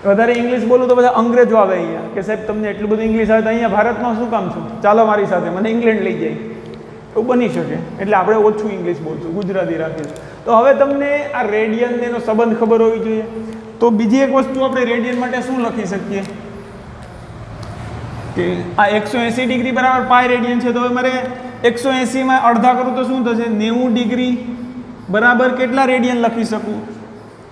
વધારે ઇંગ્લિશ બોલું તો બધા અંગ્રેજો આવે અહીંયા કે સાહેબ તમને એટલું બધું ઇંગ્લિશ આવે તો અહીંયા ભારતમાં શું કામ છું, ચાલો મારી સાથે, મને ઇંગ્લેન્ડ લઈ જાય, એવું બની શકે. એટલે આપણે ઓછું ઇંગ્લિશ બોલશું, ગુજરાતી રાખીશું. તો હવે તમને આ રેડિયન એનો સંબંધ ખબર હોવી જોઈએ. તો બીજી એક વસ્તુ આપણે રેડિયન માટે શું લખી શકીએ કે આ 180 ડિગ્રી બરાબર પાઈ રેડિયન છે, તો હવે મારે 180માં અડધા કરું તો શું થશે? 90 ડિગ્રી બરાબર કેટલા રેડિયન લખી શકું?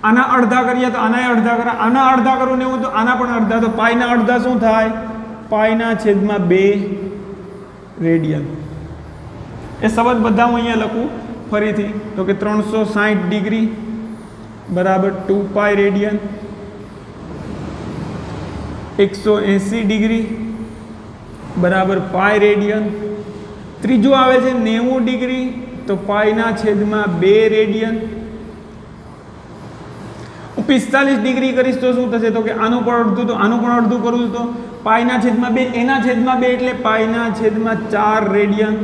આના અડધા કરીએ તો આના અડધા કરા, આના અડધા કરું 90 તો આના પણ અડધા, તો પાઈના અડધા શું થાય? પાઈના છેદમાં 2 રેડિયન. એ સંબંધ બધા હું અહીંયા લખું ફરીથી, તો કે 360 ડિગ્રી બરાબર 2π રેડિયન, 180 ડિગ્રી બરાબર પાઈ રેડિયન, ત્રીજું આવે છે 90 ડિગ્રી તો પાઈના છેદમાં 2 રેડિયન. હું 45 ડિગ્રી કરીશ તો શું થશે? તો કે આનું પણ અડધું, તો આનું પણ અડધું કરું તો પાઈના છેદમાં 2, એના છેદમાં 2 એટલે પાઈના છેદમાં 4 રેડિયન.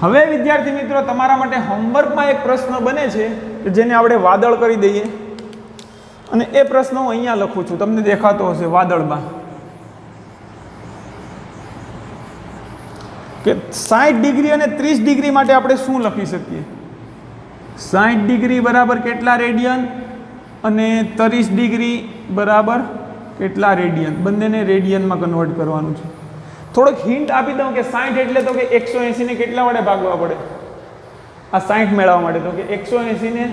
હવે વિદ્યાર્થી મિત્રો, તમારા માટે હોમવર્કમાં એક પ્રશ્ન બને છે કે જેને આપણે વાદળ કરી દઈએ, અને એ પ્રશ્ન હું અહીંયા લખું છું, તમને દેખાતો હશે વાદળમાં, કે 60 ડિગ્રી અને 30 ડિગ્રી માટે આપણે શું લખી શકીએ? 60 ડિગ્રી બરાબર કેટલા રેડિયન અને 30 ડિગ્રી બરાબર કેટલા રેડિયન? બંનેને રેડિયનમાં કન્વર્ટ કરવાનું છે. થોડોક હિન્ટ આપી દઉં કે 60 એટલે તો કે 180 ને કેટલા વડે ભાગવા પડે આ 60 મેળવવા માટે? તો કે 180 ને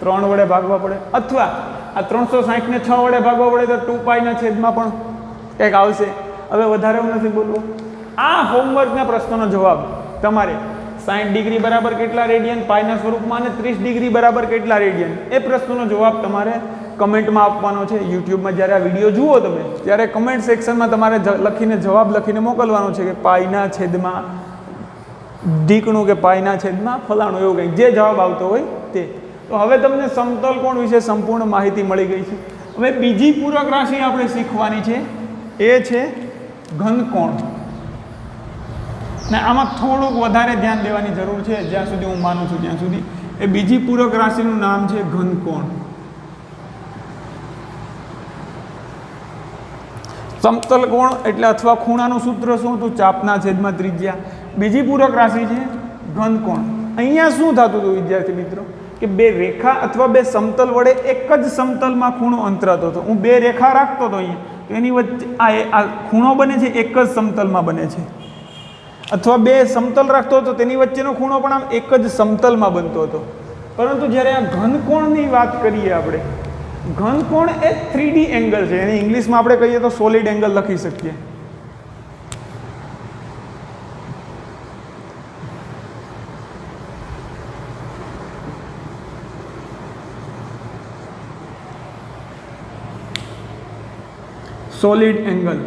3 વડે ભાગવા પડે, અથવા આ 360 ને 6 વડે ભાગવા પડે તો 2π ના છેદમાં પણ કંઈક આવશે. હવે વધારે હું નથી બોલવું. આ હોમવર્કના પ્રશ્નનો જવાબ તમારે 60 ડિગ્રી બરાબર કેટલા રેડિયન પાઈના સ્વરૂપમાં અને 30 ડિગ્રી બરાબર કેટલા રેડિયન, એ પ્રશ્નનો જવાબ તમારે કમેન્ટમાં આપવાનો છે. યુટ્યુબમાં જ્યારે આ વિડીયો જુઓ તમે ત્યારે કમેન્ટ સેક્શનમાં તમારે લખીને જવાબ લખીને મોકલવાનો છે કે પાઈના છેદમાં ઢીકણું કે પાઈના છેદમાં ફલાણું, એવું કંઈક જે જવાબ આવતો હોય તે. તો હવે તમને સમતલ કોણ વિશે સંપૂર્ણ માહિતી મળી ગઈ છે. હવે બીજી પૂરક રાશિ આપણે શીખવાની છે, એ છે ઘનકોણ. ને આમાં થોડુંક વધારે ધ્યાન દેવાની જરૂર છે, જ્યાં સુધી હું માનું છું ત્યાં સુધી. એ બીજી પૂરક રાશિનું નામ છે ઘનકોણ. સમતલ કોણ એટલે અથવા ખૂણાનું સૂત્ર શું હતું? ચાપના છેદમાં ત્રિજ્યા. બીજી પૂરક રાશિ છે ઘનકોણ. અહીંયા શું થતું હતું વિદ્યાર્થી મિત્રો કે બે રેખા અથવા બે સમતલ વડે એક જ સમતલમાં ખૂણો અંતરાતો હતો. હું બે રેખા રાખતો હતો અહીંયા, તો એની વચ્ચે આ ખૂણો બને છે એક જ સમતલમાં બને છે, અથવા બે સમતલ રાખતો હતો તેની વચ્ચેનો ખૂણો પણ આમ એક જ સમતલમાં બનતો હતો. પરંતુ જ્યારે આ ઘનકોણની વાત કરીએ આપણે, ઘનકોણ એ 3D એંગલ છે, એને ઇંગ્લિશમાં આપણે કહીએ તો સોલિડ એંગલ લખી શકીએ. Solid angle.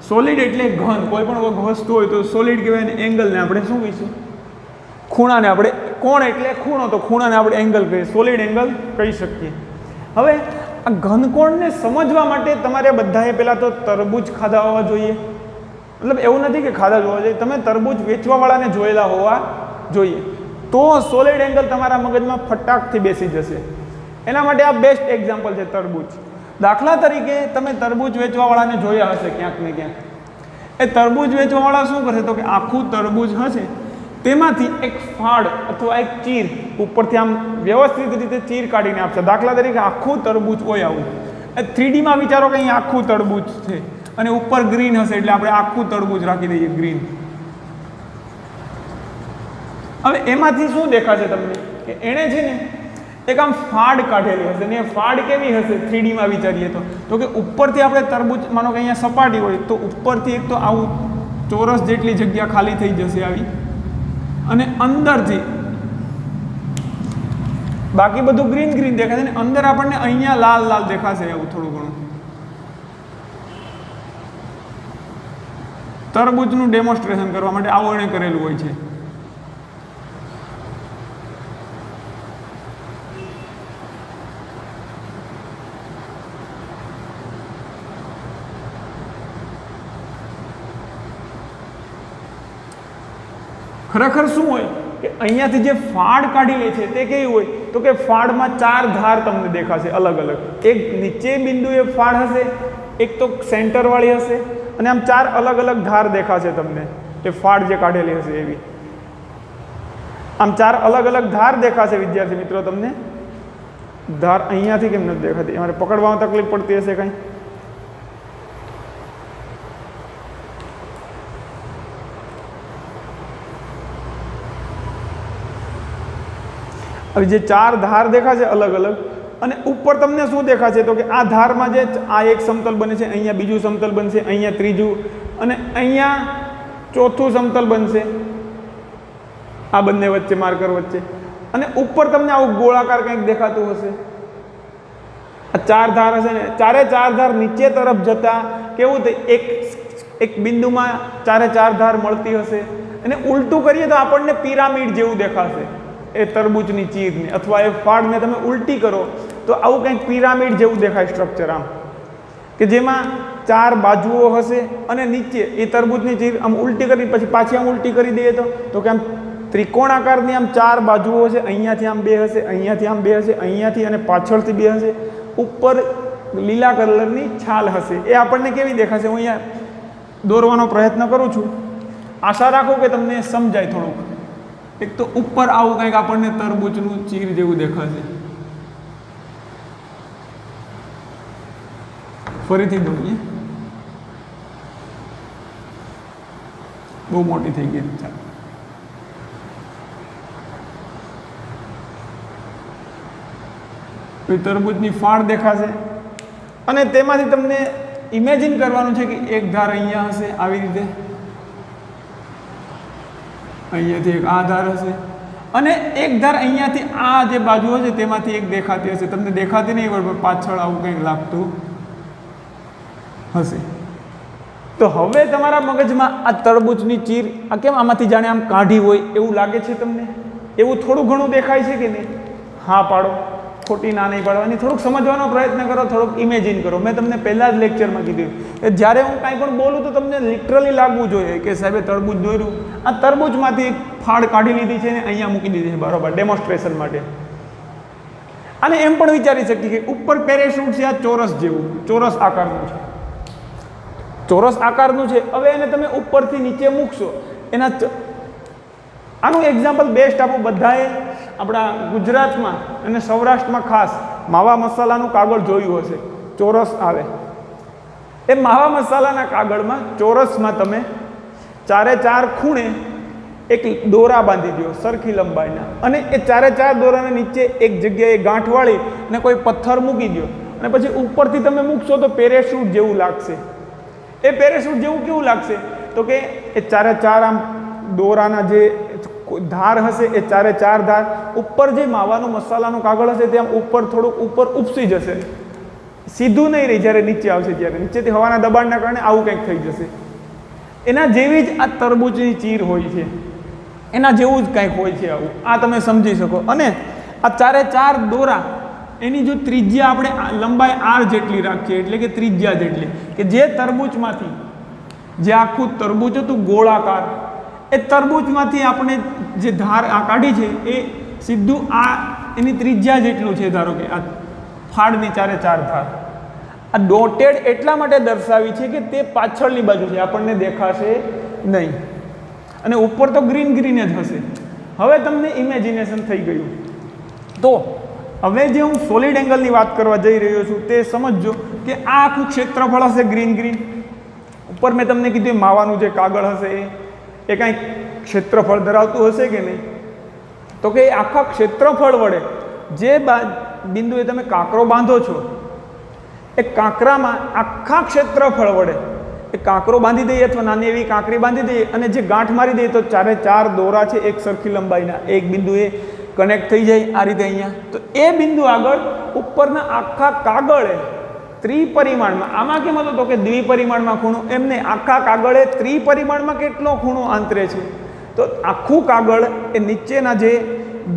સોલિડ એટલે ઘન, કોઈ પણ વસ્તુ હોય તો સોલિડ કહેવાય, ને એંગલને આપણે શું કહીશું? ખૂણાને આપણે, કોણ એટલે ખૂણો, તો ખૂણાને આપણે એંગલ કહીએ, સોલિડ એંગલ કહી શકીએ. હવે આ ઘનકોણને સમજવા માટે તમારે બધાએ પહેલાં તો તરબૂચ ખાધા હોવા જોઈએ. મતલબ એવું નથી કે ખાધા જ હોવા જોઈએ, તમે તરબૂચ વેચવાવાળાને જોયેલા હોવા જોઈએ, તો સોલિડ એંગલ તમારા મગજમાં ફટાકથી બેસી જશે. એના માટે આ બેસ્ટ એક્ઝામ્પલ છે તરબૂચ. દાખલા તરીકે તમે તરબૂચ વેચવાવાળાને જોયા હશે ક્યાંક ને ક્યાંક. એ તરબૂચ વેચવાવાળા શું કરશે? તો કે આખું તરબૂચ હશે, તેમાંથી એક ફાડ અથવા એક ચીર ઉપરથી આમ વ્યવસ્થિત રીતે ચીર કાઢીને આપશે. દાખલા તરીકે આખું તરબૂચ હોય આવું, એ 3Dમાં વિચારો કે અહીં આખું તરબૂચ છે, અને ઉપર ગ્રીન હશે એટલે આપણે આખું તરબૂચ રાખી દઈએ ગ્રીન. હવે એમાંથી શું દેખાશે તમને કે એણે છે ને એક આમ ફાડ કાઢેલી હશે ને એ ફાડ કેવી હશે 3D માં વિચારીએ તો કે ઉપરથી આપણે તરબૂચ માનો કે અહીંયા સપાટી હોય તો ઉપરથી એક તો આવું ચોરસ જેટલી જગ્યા ખાલી થઈ જશે આવી, અને અંદરથી બાકી બધું ગ્રીન ગ્રીન દેખાશે ને અંદર આપણને અહીંયા લાલ લાલ દેખાશે એવું થોડું ઘણું. તરબૂચનું ડેમોન્સ્ટ્રેશન કરવા માટે આવું એણે કરેલું હોય છે. ખરેખર શું હોય કે અહીંયાથી જે ફાડ કાઢી લે છે તે કેવી હોય તો કે ફાડમાં 4 ધાર તમને દેખાશે અલગ અલગ. એક નીચે બિંદુએ ફાડ હશે, એક તો સેન્ટર વાળી હશે, અને આમ 4 અલગ અલગ ધાર દેખાશે તમને એ ફાડ જે કાઢેલી હશે એવી. આમ 4 અલગ અલગ ધાર દેખાશે વિદ્યાર્થી મિત્રો તમને. ધાર અહીંયાથી કેમ નથી દેખાતી? અમારે પકડવામાં તકલીફ પડતી હશે કંઈ? હવે જે 4 ધાર દેખાશે અલગ અલગ, અને ઉપર તમને શું દેખાશે તો કે આ ધારમાં જે આ એક સમતલ બને છે, અહીંયા બીજું સમતલ બનશે, અહીંયા ત્રીજું, અને અહીંયા ચોથું સમતલ બનશે આ બંને વચ્ચે માર્કર વચ્ચે, અને ઉપર તમને આવું ગોળાકાર કંઈક દેખાતું હશે. આ 4 ધાર હશે ને 4 ધાર નીચે તરફ જતા કેવું થાય એક બિંદુમાં 4 ધાર મળતી હશે, અને ઉલટું કરીએ તો આપણને પિરામિડ જેવું દેખાશે એ તરબૂચની ચીરને, અથવા એ ફાડને તમે ઉલટી કરો તો આવું કંઈક પિરામિડ જેવું દેખાય સ્ટ્રક્ચર આમ, કે જેમાં 4 બાજુઓ હશે અને નીચે એ તરબૂચની ચીર આમ ઉલટી કરી પછી પાછી આમ ઉલટી કરી દઈએ તો કે આમ ત્રિકોણાકારની આમ 4 બાજુઓ હશે, અહીંયાથી આમ 2 હશે, અહીંયાથી આમ 2 હશે, અહીંયાથી અને પાછળથી 2 હશે, ઉપર લીલા કલરની છાલ હશે. એ આપણને કેવી દેખાશે? હું અહીંયા દોરવાનો પ્રયત્ન કરું છું, આશા રાખો કે તમને સમજાય થોડુંક. એક તો ઉપર આવું કંઈક આપણને તરબૂચનું ચીર જેવું દેખાશે. ફરીથી દોરીએ, બહુ મોટી થઈ ગઈ. ચાલો તરબૂચની ફાળ દેખાશે, અને તેમાંથી તમને ઇમેજિન કરવાનું છે કે એક ધાર અહીંયા હશે આવી રીતે, અહીંયાથી એક આ ધાર હશે, અને એક ધાર અહીંયાથી આ જે બાજુ હશે તેમાંથી એક દેખાતી હશે. તમને દેખાતી નહીં હોય પાછળ આવું કંઈક લાગતું હશે. તો હવે તમારા મગજમાં આ તરબૂચની ચીર આ કેમ આમાંથી જાણે આમ કાઢી હોય એવું લાગે છે તમને? એવું થોડું ઘણું દેખાય છે કે નહીં? હા પાડો, ખોટી ના નહીં પાડવાની. થોડુંક સમજવાનો પ્રયત્ન કરો, થોડુંક ઇમેજિન કરો. મેં તમને પહેલાં જ લેક્ચરમાં કીધું કે જ્યારે હું કાંઈ પણ બોલું તો તમને લિટરલી લાગવું જોઈએ કે સાહેબે તરબૂચ દોર્યું, આ તરબૂચમાંથી એક ફાડ કાઢી લીધી છે ને અહીંયા મૂકી દીધી છે બરાબર ડેમોન્સ્ટ્રેશન માટે. અને એમ પણ વિચારી શકીએ કે ઉપર પેરેશૂટ છે, આ ચોરસ જેવું ચોરસ આકારનું છે, ચોરસ આકારનું છે. હવે એને તમે ઉપરથી નીચે મૂકશો, એના આનું એક્ઝામ્પલ બેસ્ટ આપું. બધાએ આપણા ગુજરાતમાં અને સૌરાષ્ટ્રમાં ખાસ માવા મસાલાનું કાગળ જોયું હશે, ચોરસ આવે. એ માવા મસાલાના કાગળમાં ચોરસમાં તમે 4 ખૂણે એક દોરા બાંધી દો સરખી લંબાઈના, અને એ 4 દોરાને નીચે એક જગ્યાએ ગાંઠ વાળી અને કોઈ પથ્થર મૂકી દો, અને પછી ઉપરથી તમે મૂકશો તો પેરેશૂટ જેવું લાગશે. એ પેરેશૂટ જેવું કેવું લાગશે તો કે એ 4 આમ દોરાના જે ધાર હશે એ 4 ધાર ઉપર જે માવાનું મસાલાનું કાગળ હશે ત્યાં ઉપર થોડુંક ઉપર ઉપસી જશે, સીધું નહીં રહી. જ્યારે નીચે આવશે ત્યારે નીચેથી હવાના દબાણના કારણે આવું કંઈક થઈ જશે. એના જેવી જ આ તરબૂચની ચીર હોય છે, એના જેવું જ કંઈક હોય છે આવું. આ તમે સમજી શકો. અને આ 4 દોરા એની જો ત્રિજ્યા આપણે લંબાઈ r જેટલી રાખીએ, એટલે કે ત્રિજ્યા જેટલી, કે જે તરબૂચમાંથી જે આખું તરબૂચ હતું ગોળાકાર, એ તરબૂચમાંથી આપણે જે ધાર આ કાઢી છે એ સીધું આ એની ત્રિજ્યા જેટલું છે. ધારો કે આ ફાડની 4 ધાર આ ડોટેડ એટલા માટે દર્શાવી છે કે તે પાછળની બાજુ છે, આપણને દેખાશે નહીં, અને ઉપર તો ગ્રીન ગ્રીન જ હશે. હવે તમને ઇમેજિનેશન થઈ ગયું. તો હવે જે હું સોલિડ એંગલની વાત કરવા જઈ રહ્યો છું તે સમજજો કે આ આખું ક્ષેત્રફળ હશે ગ્રીન ગ્રીન, ઉપર મેં તમને કીધું માવાનું જે કાગળ હશે એ કાંઈક ક્ષેત્રફળ ધરાવતું હશે કે નહીં? તો કે એ આખા ક્ષેત્રફળ વડે જે બિંદુએ તમે કાંકરો બાંધો છો એ કાંકરામાં આખા ક્ષેત્રફળ વડે એ કાંકરો બાંધી દઈએ અથવા નાની એવી કાંકરી બાંધી દઈએ અને જે ગાંઠ મારી દઈએ તો ચારે ચાર દોરા છે એક સરખી લંબાઈના એક બિંદુએ કનેક્ટ થઈ જાય આ રીતે અહીંયા. તો એ બિંદુ આગળ ઉપરના આખા કાગળે ત્રિપરિમાણમાં, આમાં કેમ હતો તો કે દ્વિપરિમાણમાં ખૂણો, એમને આખા કાગળે ત્રિપરિમાણમાં કેટલો ખૂણો આંતરે છે? તો આખું કાગળ એ નીચેના જે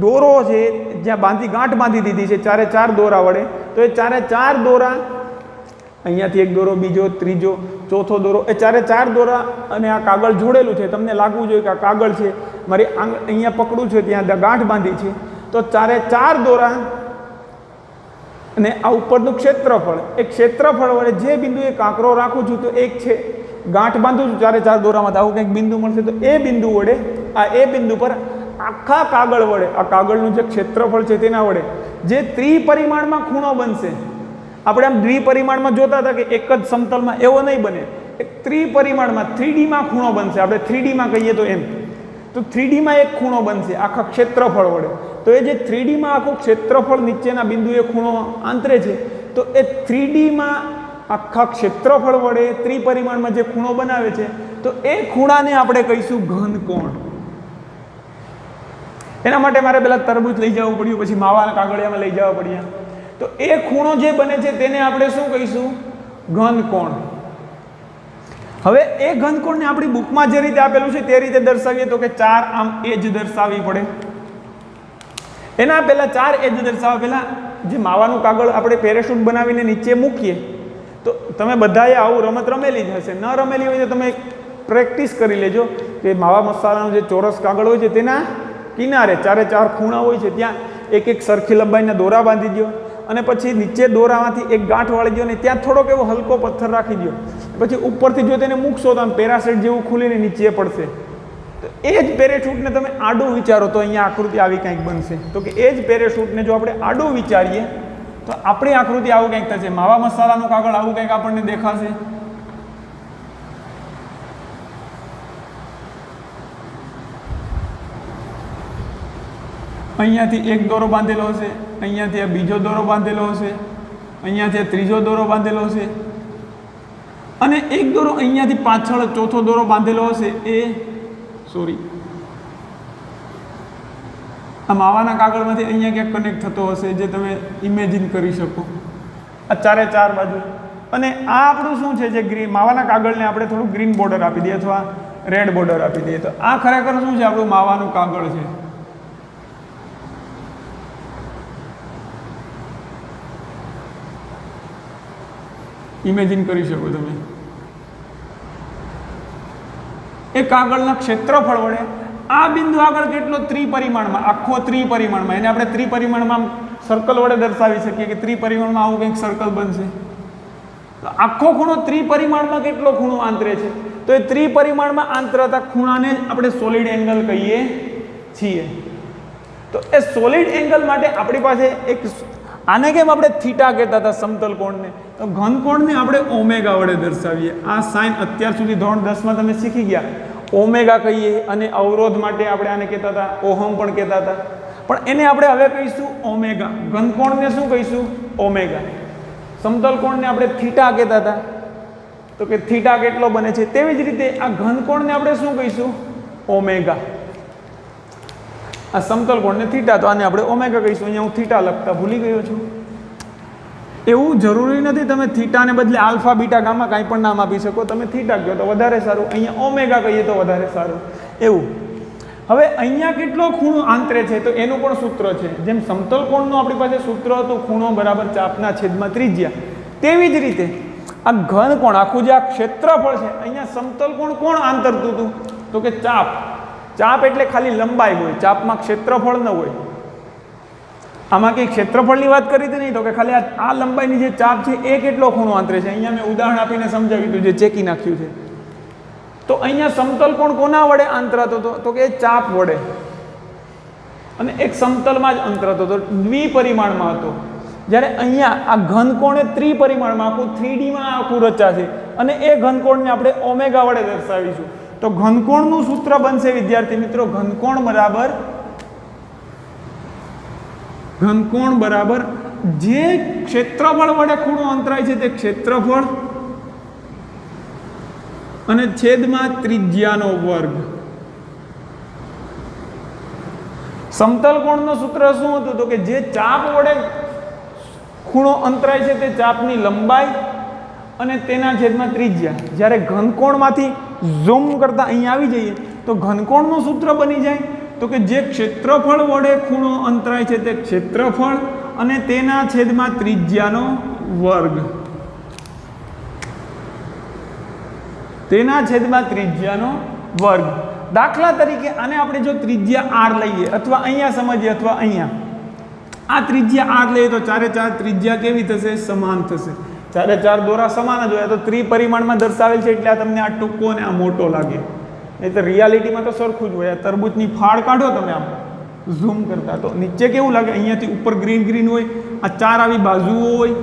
દોરો છે જ્યાં ગાંઠ બાંધી દીધી છે ચારે ચાર દોરા વડે, તો એ ચારે ચાર દોરા અહીંયાથી એક દોરો, બીજો, ત્રીજો, ચોથો દોરો, એ ચારે ચાર દોરા અને આ કાગળ જોડેલું છે. તમને લાગવું જોઈએ કે આ કાગળ છે, મારી અહીંયા પકડું છે ત્યાં ગાંઠ બાંધી છે, તો ચારે ચાર દોરા અને આ ઉપરનું ક્ષેત્રફળ, એ ક્ષેત્રફળ વડે જે બિંદુએ કાંકરો રાખું છું તો એક છે ગાંઠ બાંધું છું ચારે ચાર દોરામાં, તો આવું કંઈક બિંદુ મળશે. તો એ બિંદુ વડે એ બિંદુ પર આખા કાગળ વડે આ કાગળનું જે ક્ષેત્રફળ છે તેના વડે જે ત્રિપરિમાણમાં ખૂણો બનશે. આપણે આમ દ્વિપરિમાણમાં જોતા હતા કે એક જ સમતલમાં, એવો નહીં બને. એક ત્રિપરિમાણમાં 3Dમાં ખૂણો બનશે. આપણે 3Dમાં કહીએ તો એમ, તો 3Dમાં એક ખૂણો બનશે આખા ક્ષેત્રફળ વડે. તો એ જે 3Dમાં આખું ક્ષેત્રફળ નીચેના બિંદુએ ખૂણો આંતરે છે, તો એ 3Dમાં આખા ક્ષેત્રફળ વડે ત્રિપરિમાણમાં જે ખૂણો બનાવે છે, તો એ ખૂણાને આપણે કહીશું ઘનકોણ. એના માટે મારે પહેલાં તરબૂચ લઈ જવું પડ્યું, પછી માવાના કાગળિયામાં લઈ જવા પડ્યા. તો એ ખૂણો જે બને છે તેને આપણે શું કહીશું? ઘનકોણ. હવે એ ઘનકોણને આપણી બુકમાં જે રીતે આપેલું છે તે રીતે દર્શાવીએ તો કે ચાર આમ એજ દર્શાવવી પડે. એના પહેલાં ચાર એજ દર્શાવવા પહેલાં જે માવાનું કાગળ આપણે પેરેશૂટ બનાવીને નીચે મૂકીએ, તો તમે બધાએ આવું રમત રમેલી જ હશે. ન રમેલી હોય તો તમે પ્રેક્ટિસ કરી લેજો કે માવા મસાલાનું જે ચોરસ કાગળ હોય છે તેના કિનારે ચારે ચાર ખૂણા હોય છે ત્યાં એક એક સરખી લંબાઈના દોરા બાંધી દો અને પછી નીચે દોરામાંથી એક ગાંઠ વાળી દો અને ત્યાં થોડોક એવો હલકો પથ્થર રાખી દો. પછી ઉપરથી જો તેને મૂકશો તો આમ પેરાસેટ જેવું ખુલીને નીચે પડશે. તો એ જ પેરેશૂટને તમે આડું વિચારો તો અહીંયા આકૃતિ આવી કંઈક બનશે. તો કે એ જ પેરેશૂટને જો આપણે આડું વિચારીએ તો આપણી આકૃતિ આવું કંઈક થશે. માવા મસાલાનું કાગળ આવું કંઈક આપણને દેખાશે. અહીંયાથી એક દોરો બાંધેલો હશે, અહીંયાથી આ બીજો દોરો બાંધેલો હશે, અહીંયાથી આ ત્રીજો દોરો બાંધેલો હશે અને એક દોરો અહીંયાથી પાછળ ચોથો દોરો બાંધેલો હશે. આ માવાના કાગળમાંથી અહીંયા ક્યાંક કનેક્ટ થતો હશે જે તમે ઇમેજિન કરી શકો. આ ચારે ચાર બાજુ. અને આ આપણું શું છે, જે ગ્રીન માવાના કાગળને આપણે થોડું ગ્રીન બોર્ડર આપી દઈએ અથવા રેડ બોર્ડર આપી દઈએ, તો આ ખરેખર શું છે? આપણું માવાનું કાગળ છે. ઇમેજિન કરી શકો તમે. એ કાગળના ક્ષેત્રફળ વડે આ બિંદુ આગળ કેટલો ત્રિપરિમાણમાં, આખો ત્રિપરિમાણમાં, એને આપણે ત્રિપરિમાણમાં સર્કલ વડે દર્શાવી શકીએ કે ત્રિપરિમાણમાં આવું કંઈક સર્કલ બનશે. તો આખો ખૂણો ત્રિપરિમાણમાં કેટલો ખૂણો આંતરે છે? તો એ ત્રિપરિમાણમાં આંતરતા ખૂણાને જ આપણે સોલિડ એંગલ કહીએ છીએ. તો એ સોલિડ એંગલ માટે આપણી પાસે એક, આને કેમ આપણે થીટા કહેતા હતા સમતલ કોણને, તો ઘનકોણને આપણે ઓમેગા વડે દર્શાવીએ. આ સાઇન અત્યાર સુધી ધોરણ 10માં તમે શીખી ગયા. ઓમેગા કહીએ અને અવરોધ માટે આપણે આને કહેતા હતા ઓહમ પણ કહેતા હતા, પણ એને આપણે હવે કહીશું ઓમેગા. ઘનકોણને શું કહીશું? ઓમેગા. સમતલ કોણને આપણે થીટા કહેતા હતા, તો કે થીટા કેટલો બને છે. તેવી જ રીતે આ ઘનકોણને આપણે શું કહીશું? ઓમેગા. આ સમતલ કોણને થીટા, તો આને આપણે ઓમેગા કહીશું. અહીંયા હું થીટા લખતા ભૂલી ગયો છું. એવું જરૂરી નથી તમે થીટાને બદલે આલ્ફા બીટા ગામા કાંઈ પણ નામ આપી શકો. તમે થીટા કહો તો વધારે સારું, અહીંયા ઓમેગા કહીએ તો વધારે સારું. એવું. હવે અહીંયા કેટલો ખૂણો આંતરે છે તો એનું પણ સૂત્ર છે. જેમ સમતલ કોણનું આપણી પાસે સૂત્ર હતું ખૂણો બરાબર ચાપના છેદમાં ત્રિજ્યા, તેવી જ રીતે આ ઘન કોણ આખું જે આ ક્ષેત્રફળ છે, અહીંયા સમતલ કોણ કોણ આંતરતું હતું? તો કે ચાપ. ચાપ એટલે ખાલી લંબાઈ હોય, ચાપમાં ક્ષેત્રફળ ન હોય. આમાં કંઈ ક્ષેત્રફળની વાત કરી હતી નહીં, તો કે ખાલી આ લંબાઈની જે ચાપ છે એ કેટલો ખૂણો આંતરે છે. અહીંયા મેં ઉદાહરણ આપીને સમજાવ્યું હતું, જે ચેકી નાખ્યું છે. તો અહીંયા સમતલ કોણ કોના વડે આંતરાતો હતો? તો કે ચાપ વડે. અને એક સમતલમાં જ અંતરાતો હતો, દ્વિપરિમાણમાં હતો. જ્યારે અહીંયા આ ઘનકોણ એ ત્રિપરિમાણમાં આખું 3Dમાં આખું રચાશે અને એ ઘનકોણને આપણે ઓમેગા વડે દર્શાવીશું. તો ઘનકોણનું સૂત્ર બનશે વિદ્યાર્થી મિત્રો ઘનકોણ બરાબર જે ક્ષેત્રફળ વડે ખૂણો અંતરાય છે તે ક્ષેત્રફળ અને છેદમાં ત્રિજ્યાનો વર્ગ. સમતલ કોણનું સૂત્ર શું હતું? તો કે જે ચાપ વડે ખૂણો અંતરાય છે તે ચાપની લંબાઈ અને તેના છેદમાં ત્રિજ્યા. જ્યારે ઘનકોણમાંથી ઝૂમ કરતા અહીં આવી જઈએ તો ઘનકોણનું સૂત્ર બની જાય તો કે જે ક્ષેત્રફળ વડે ખૂણો અંતરાય છે તે ક્ષેત્રફળ અને તેના છેદમાં ત્રિજ્યાનો વર્ગ. તેના છેદમાં ત્રિજ્યાનો વર્ગ. દાખલા તરીકે આને આપણે જો ત્રિજ્યા r લઈએ અથવા અહીંયા સમજીએ અથવા અહીંયા આ ત્રિજ્યા r લઈએ તો ચારે ચાર ત્રિજ્યા કેવી થશે? સમાન થશે. ચારે ચાર દોરા સમાન જ હોય તો ત્રિપરિમાણમાં દર્શાવેલ છે એટલે આ તમને આ ટૂંકો અને આ મોટો લાગે. નહીં તો રિયાલિટીમાં તો સરખું જ હોય. આ તરબૂચની ફાળ કાઢો તમે આમ ઝૂમ કરતા તો નીચે કેવું લાગે? અહીંયાથી ઉપર ગ્રીન ગ્રીન હોય, આ ચાર આવી બાજુઓ હોય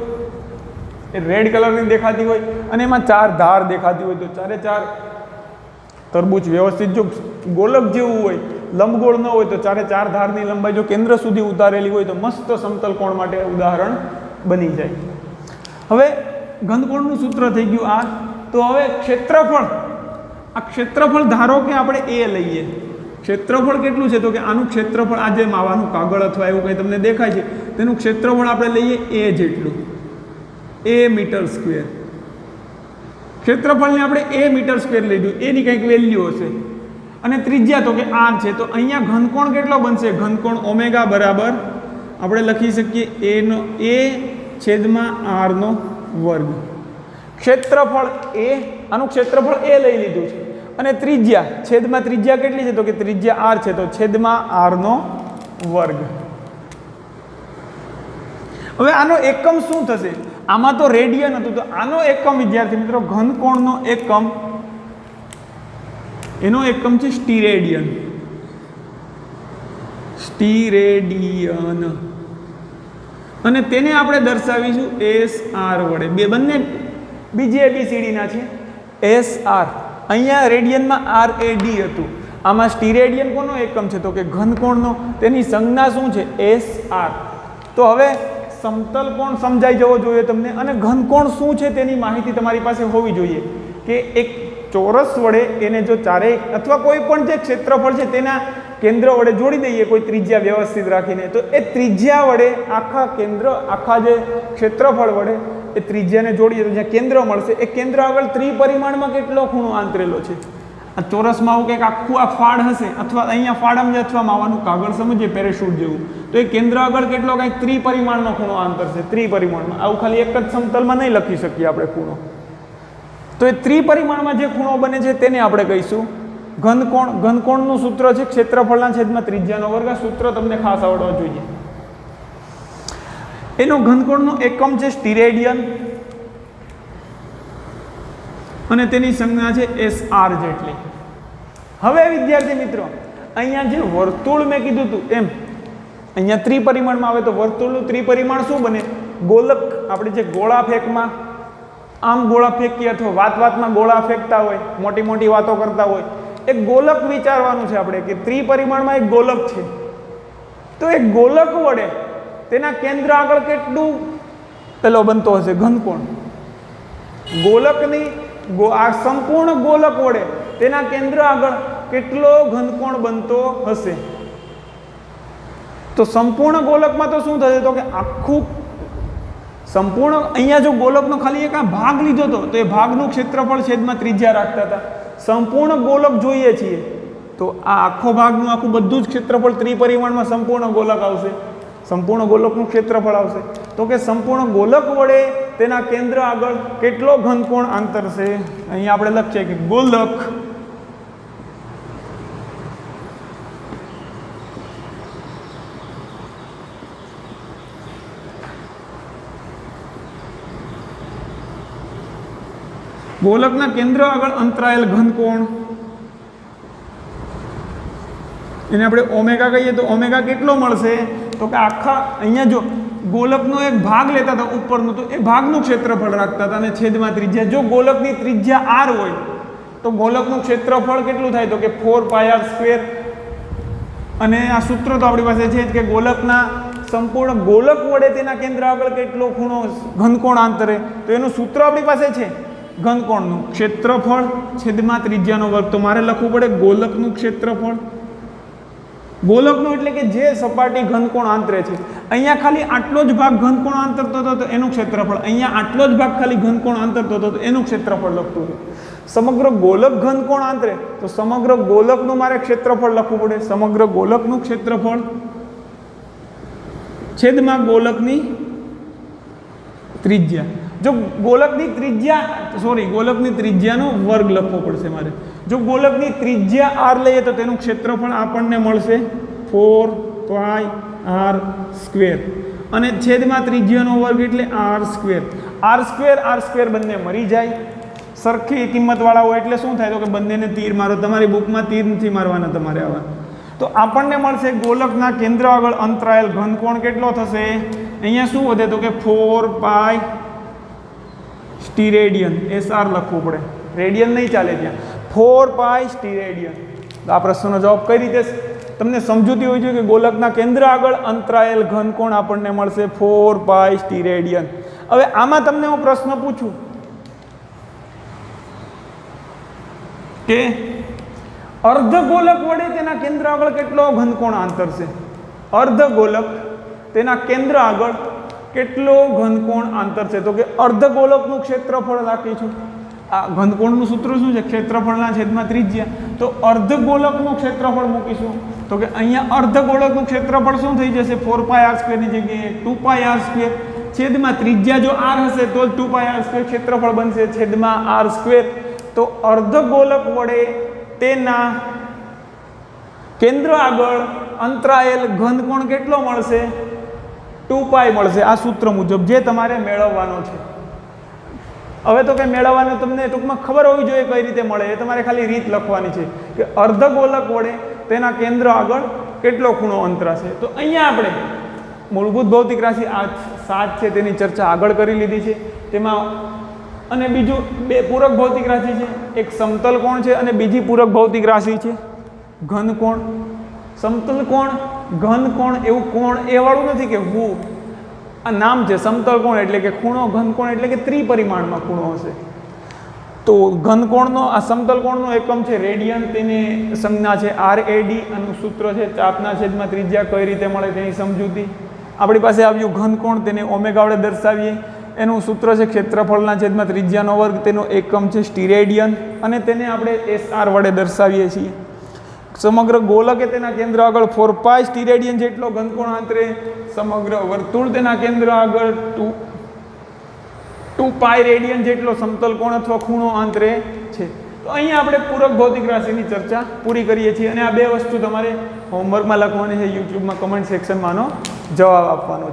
એ રેડ કલરની દેખાતી હોય અને એમાં ચાર ધાર દેખાતી હોય. તો ચારે ચાર તરબૂચ વ્યવસ્થિત જો ગોલક જેવું હોય, લંબગોળ ન હોય તો ચારે ચાર ધારની લંબાઈ જો કેન્દ્ર સુધી ઉતારેલી હોય તો મસ્ત સમતલ કોણ માટે ઉદાહરણ બની જાય. હવે ઘનકોણનું સૂત્ર થઈ ગયું આ. તો હવે ક્ષેત્રફળ, આ ક્ષેત્રફળ ધારો કે આપણે એ લઈએ. ક્ષેત્રફળ કેટલું છે? તો કે આનું ક્ષેત્રફળ આ જે માવાનું કાગળ અથવા એવું કંઈ તમને દેખાય છે તેનું ક્ષેત્રફળ આપણે લઈએ એ જેટલું, એ મીટર સ્ક્વેર. ક્ષેત્રફળને આપણે એ મીટર સ્ક્વેર લીધું, એની કંઈક વેલ્યુ હશે. અને ત્રિજ્યા તો કે r છે. તો અહીંયા ઘનકોણ કેટલો બનશે? ઘનકોણ ઓમેગા બરાબર આપણે લખી શકીએ એનો એ છેદમાં r નો વર્ગ. ક્ષેત્રફળ એ, આનું ક્ષેત્રફળ એ લઈ લીધું છે અને ત્રિજ્યા છેદમાં ત્રિજ્યા કેટલી છે? તો કે ત્રિજ્યા r છે તો છેદમાં r નો વર્ગ. હવે આનો એકમ શું થશે? આમાં તો રેડિયન હતું તો આનો એકમ વિદ્યાર્થી મિત્રો ઘનકોણનો એકમ, એનો એકમ છે સ્ટીરેડિયન. સ્ટીરેડિયન અને તેને આપણે દર્શાવીશું SR વડે. બંને બીજી ABCDના છે SR. અહીંયા રેડિયનમાં RAD હતું, આમાં સ્ટીરેડિયન કોનો એકમ છે? તો કે ઘનકોણનો. તેની સંજ્ઞા શું છે? SR. તો હવે સમતલ કોણ સમજાઈ જવો જોઈએ તમને અને ઘનકોણ શું છે તેની માહિતી તમારી પાસે હોવી જોઈએ કે એક ચોરસ વડે એને જો ચારેય અથવા કોઈ પણ જે ક્ષેત્રફળ છે તેના કેન્દ્ર વડે જોડી દઈએ કોઈ ત્રિજ્યા વ્યવસ્થિત રાખીને તો એ ત્રિજ્યા વડે આખા જે ક્ષેત્રફળ વડે એ ત્રિજ્યાને જોડીએ તો જ્યાં કેન્દ્ર મળશે એ કેન્દ્ર આગળ ત્રિપરિમાણમાં કેટલો ખૂણો આંતરેલો છે. આ ચોરસમાં આવું કંઈક આખું આ ફાડ હશે અથવા અહીંયા ફાડમ અથવા માવાનું કાગળ સમજીએ પેરેશૂટ જેવું તો એ કેન્દ્ર આગળ કેટલો કંઈક ત્રિપરિમાણનો ખૂણો આંતર છે. ત્રિપરિમાણમાં આવું ખાલી એક જ સમતલમાં નહીં લખી શકીએ આપણે ખૂણો. તો એ ત્રિપરિમાણમાં જે ખૂણો બને છે તેને આપણે કહીશું ઘનકોણ. ઘનકોણનું સૂત્ર છે ક્ષેત્રફળના છેદમાં ત્રિજ્યાનો વર્ગ. આ સૂત્ર તમને ખાસ આવડવા જોઈએ. એનો ઘનકોણનો એકમ છે સ્ટીરેડિયન અને તેની સંજ્ઞા છે SR જેટલી. હવે વિદ્યાર્થી મિત્રો અહીંયા જે વર્તુળ મેં કીધું હતું એમ અહીંયા ત્રિપરિમાણમાં આવે તો વર્તુળનું ત્રિપરિમાણ શું બને? ગોલક. આપણે જે ગોળા ફેંકમાં આમ ગોળા ફેંકીએ અથવા વાતમાં ગોળા ફેંકતા હોય, મોટી મોટી વાતો કરતા હોય, એક ગોલક વિચારવાનું છે આપણે કે ત્રિપરિમાણમાં એક ગોલક છે તો એક ગોલક વડે તેના કેન્દ્ર આગળ કેટલું પેલો બનતો હશે? ઘનકોણ. ગોલકની આ સંપૂર્ણ ગોલક વડે તેના કેન્દ્ર આગળ કેટલો ઘનકોણ બનતો હશે? તો સંપૂર્ણ ગોલકમાં તો શું થશે? તો કે આખું સંપૂર્ણ અહીંયા જો ગોલકનો ખાલી એક આ ભાગ લીધો હતો તો એ ભાગનું ક્ષેત્રફળ છેદમાં ત્રિજ્યા રાખતા હતા. સંપૂર્ણ ગોલક જોઈએ છીએ તો આ આખો ભાગનું આખું બધું જ ક્ષેત્રફળ ત્રિપરિમાણમાં સંપૂર્ણ ગોલક આવશે. સંપૂર્ણ ગોલકનું ક્ષેત્રફળ આવશે તો કે સંપૂર્ણ ગોલક વડે તેના કેન્દ્ર આગળ કેટલો ઘનકોણ આંતર છે? અહીંયા આપણે લખીએ કે ગોલક ગોલકના કેન્દ્ર આગળ અંતરાયેલ ઘનકોણ એને આપણે ઓમેગા કહીએ તો ઓમેગા કેટલો મળશે? તો કે આખા અહીંયા જો ગોલકનો એક ભાગ લેતા હતા ઉપરનું, તો એ ભાગનું ક્ષેત્રફળ રાખતા હતા અને છેદમાં ત્રિજ્યા. જો ગોલકની ત્રિજ્યા r હોય તો ગોલકનું ક્ષેત્રફળ કેટલું થાય તો કે 4πr². અને આ સૂત્ર તો આપણી પાસે છે જ કે ગોલકના સંપૂર્ણ ગોલક વડે તેના કેન્દ્ર આગળ કેટલો ખૂણો ઘનકોણ આંતરે, તો એનું સૂત્ર આપણી પાસે છે ઘનકોણનું ક્ષેત્રફળ છેદમાં ત્રિજ્યાનો વર્ગ. તો મારે લખવું પડે ગોલકનું ક્ષેત્રફળ. ગોલકનું એટલે કે જે સપાટી ઘનકોણ આંતરે છે. અહીંયા ખાલી આટલો જ ભાગ ઘનકોણ આંતરતો હતો તો એનું ક્ષેત્રફળ, અહીંયા આટલો જ ભાગ ખાલી ઘનકોણ આંતરતો હતો તો એનું ક્ષેત્રફળ લખતું છે. સમગ્ર ગોલક ઘનકોણ આંતરે તો સમગ્ર ગોલકનું મારે ક્ષેત્રફળ લખવું પડે. સમગ્ર ગોલકનું ક્ષેત્રફળ છેદમાં ગોલકની ત્રિજ્યા. જો ગોલકની ત્રિજ્યાનો વર્ગ લખવો પડશે મારે. જો ગોલકની ત્રિજ્યા r લઈએ તો તેનું ક્ષેત્રફળ આપણને મળશે 4πr². અને છેદમાં ત્રિજ્યાનો વર્ગ એટલે r². બંને મરી જાય. સરખી કિંમતવાળા હોય એટલે શું થાય તો કે બંનેને તીર મારો. તમારી બુકમાં તીર નથી મારવાના તમારે આવા. તો આપણને મળશે ગોલકના કેન્દ્ર આગળ અંતરાયેલ ઘનકોણ કેટલો થશે. અહીંયા શું વધે તો કે 4π સ્ટીરેડિયન. SR લખવું પડે, રેડિયન નહીં ચાલે ત્યાં. 4π સ્ટીરેડિયન. આ પ્રશ્નનો જવાબ કઈ રીતે તમને સમજૂતી હોય છે કે ગોલકના કેન્દ્ર આગળ અંતરાયેલ ઘનકોણ આપણને મળશે 4π સ્ટીરેડિયન. હવે આમાં તમને હું પ્રશ્ન પૂછું કે અર્ધગોલક વડે તેના કેન્દ્ર આગળ કેટલો ઘનકોણ આંતરશે. અર્ધગોલક તેના કેન્દ્ર આગળ કેટલો ઘનકોણ આંતરશે તો કે અર્ધગોલકનું ક્ષેત્રફળ રાખીશું. આ ઘનકોણનું સૂત્ર શું છે ક્ષેત્રફળના છેદમાં ત્રિજ્યા. તો અર્ધગોલકનું ક્ષેત્રફળ મૂકીશું તો કે અહીંયા અર્ધગોલકનું ક્ષેત્રફળ શું થઈ જશે 4πr² ની જગ્યાએ 2πr². છેદમાં ત્રિજ્યા જો r હશે તો જ 2πr² ક્ષેત્રફળ બનશે છેદમાં r². તો અર્ધગોલક વડે તેના કેન્દ્ર આગળ અંતરાયેલ ઘનકોણ કેટલો મળશે 2π મળશે. આ સૂત્ર મુજબ જે તમારે મેળવવાનો છે. હવે તો કંઈ મેળવવાનું તમને ટૂંકમાં ખબર હોવી જોઈએ કઈ રીતે મળે. એ તમારે ખાલી રીત લખવાની છે કે અર્ધગોલક વડે તેના કેન્દ્ર આગળ કેટલો ખૂણો અંતરાશે. તો અહીંયા આપણે મૂળભૂત ભૌતિક રાશિ આ 7 છે તેની ચર્ચા આગળ કરી લીધી છે. તેમાં અને બીજું 2 પૂરક ભૌતિક રાશિ છે. એક સમતલ કોણ છે અને બીજી પૂરક ભૌતિક રાશિ છે ઘનકોણ. સમતલ કોણ ઘનકોણ એવું કોણ એ વાળું નથી કે હું આ નામ છે. સમતલ કોણ એટલે કે ખૂણો, ઘનકોણ એટલે કે ત્રિપરિમાણમાં ખૂણો હશે. તો ઘનકોણનો આ સમતલ કોણનો એકમ છે રેડિયન. તેની સંજ્ઞા છે RAD. આનું સૂત્ર છે ચાપના છેદમાં ત્રિજ્યા. કઈ રીતે મળે તેની સમજૂતી આપણી પાસે આવ્યું. ઘનકોણ તેને ઓમેગા વડે દર્શાવીએ. એનું સૂત્ર છે ક્ષેત્રફળના છેદમાં ત્રિજ્યાનો વર્ગ. તેનો એકમ છે સ્ટીરેડિયન અને તેને આપણે SR વડે દર્શાવીએ છીએ. સમગ્ર ગોલકે તેના કેન્દ્ર આગળ 4π સ્ટીરેડિયન જેટલો ઘનકોણ આંતરે. સમગ્ર વર્તુળ તેના કેન્દ્ર આગળ 2π રેડિયન જેટલો સમતલ કોણ અથવા ખૂણો આંતરે છે. તો અહીંયા આપણે પૂરક ભૌતિક રાશિની ચર્ચા પૂરી કરીએ છીએ. અને આ 2 વસ્તુ તમારે હોમવર્કમાં લખવાની છે. યુટ્યુબમાં કમેન્ટ સેક્શનમાં આનો જવાબ આપવાનો છે.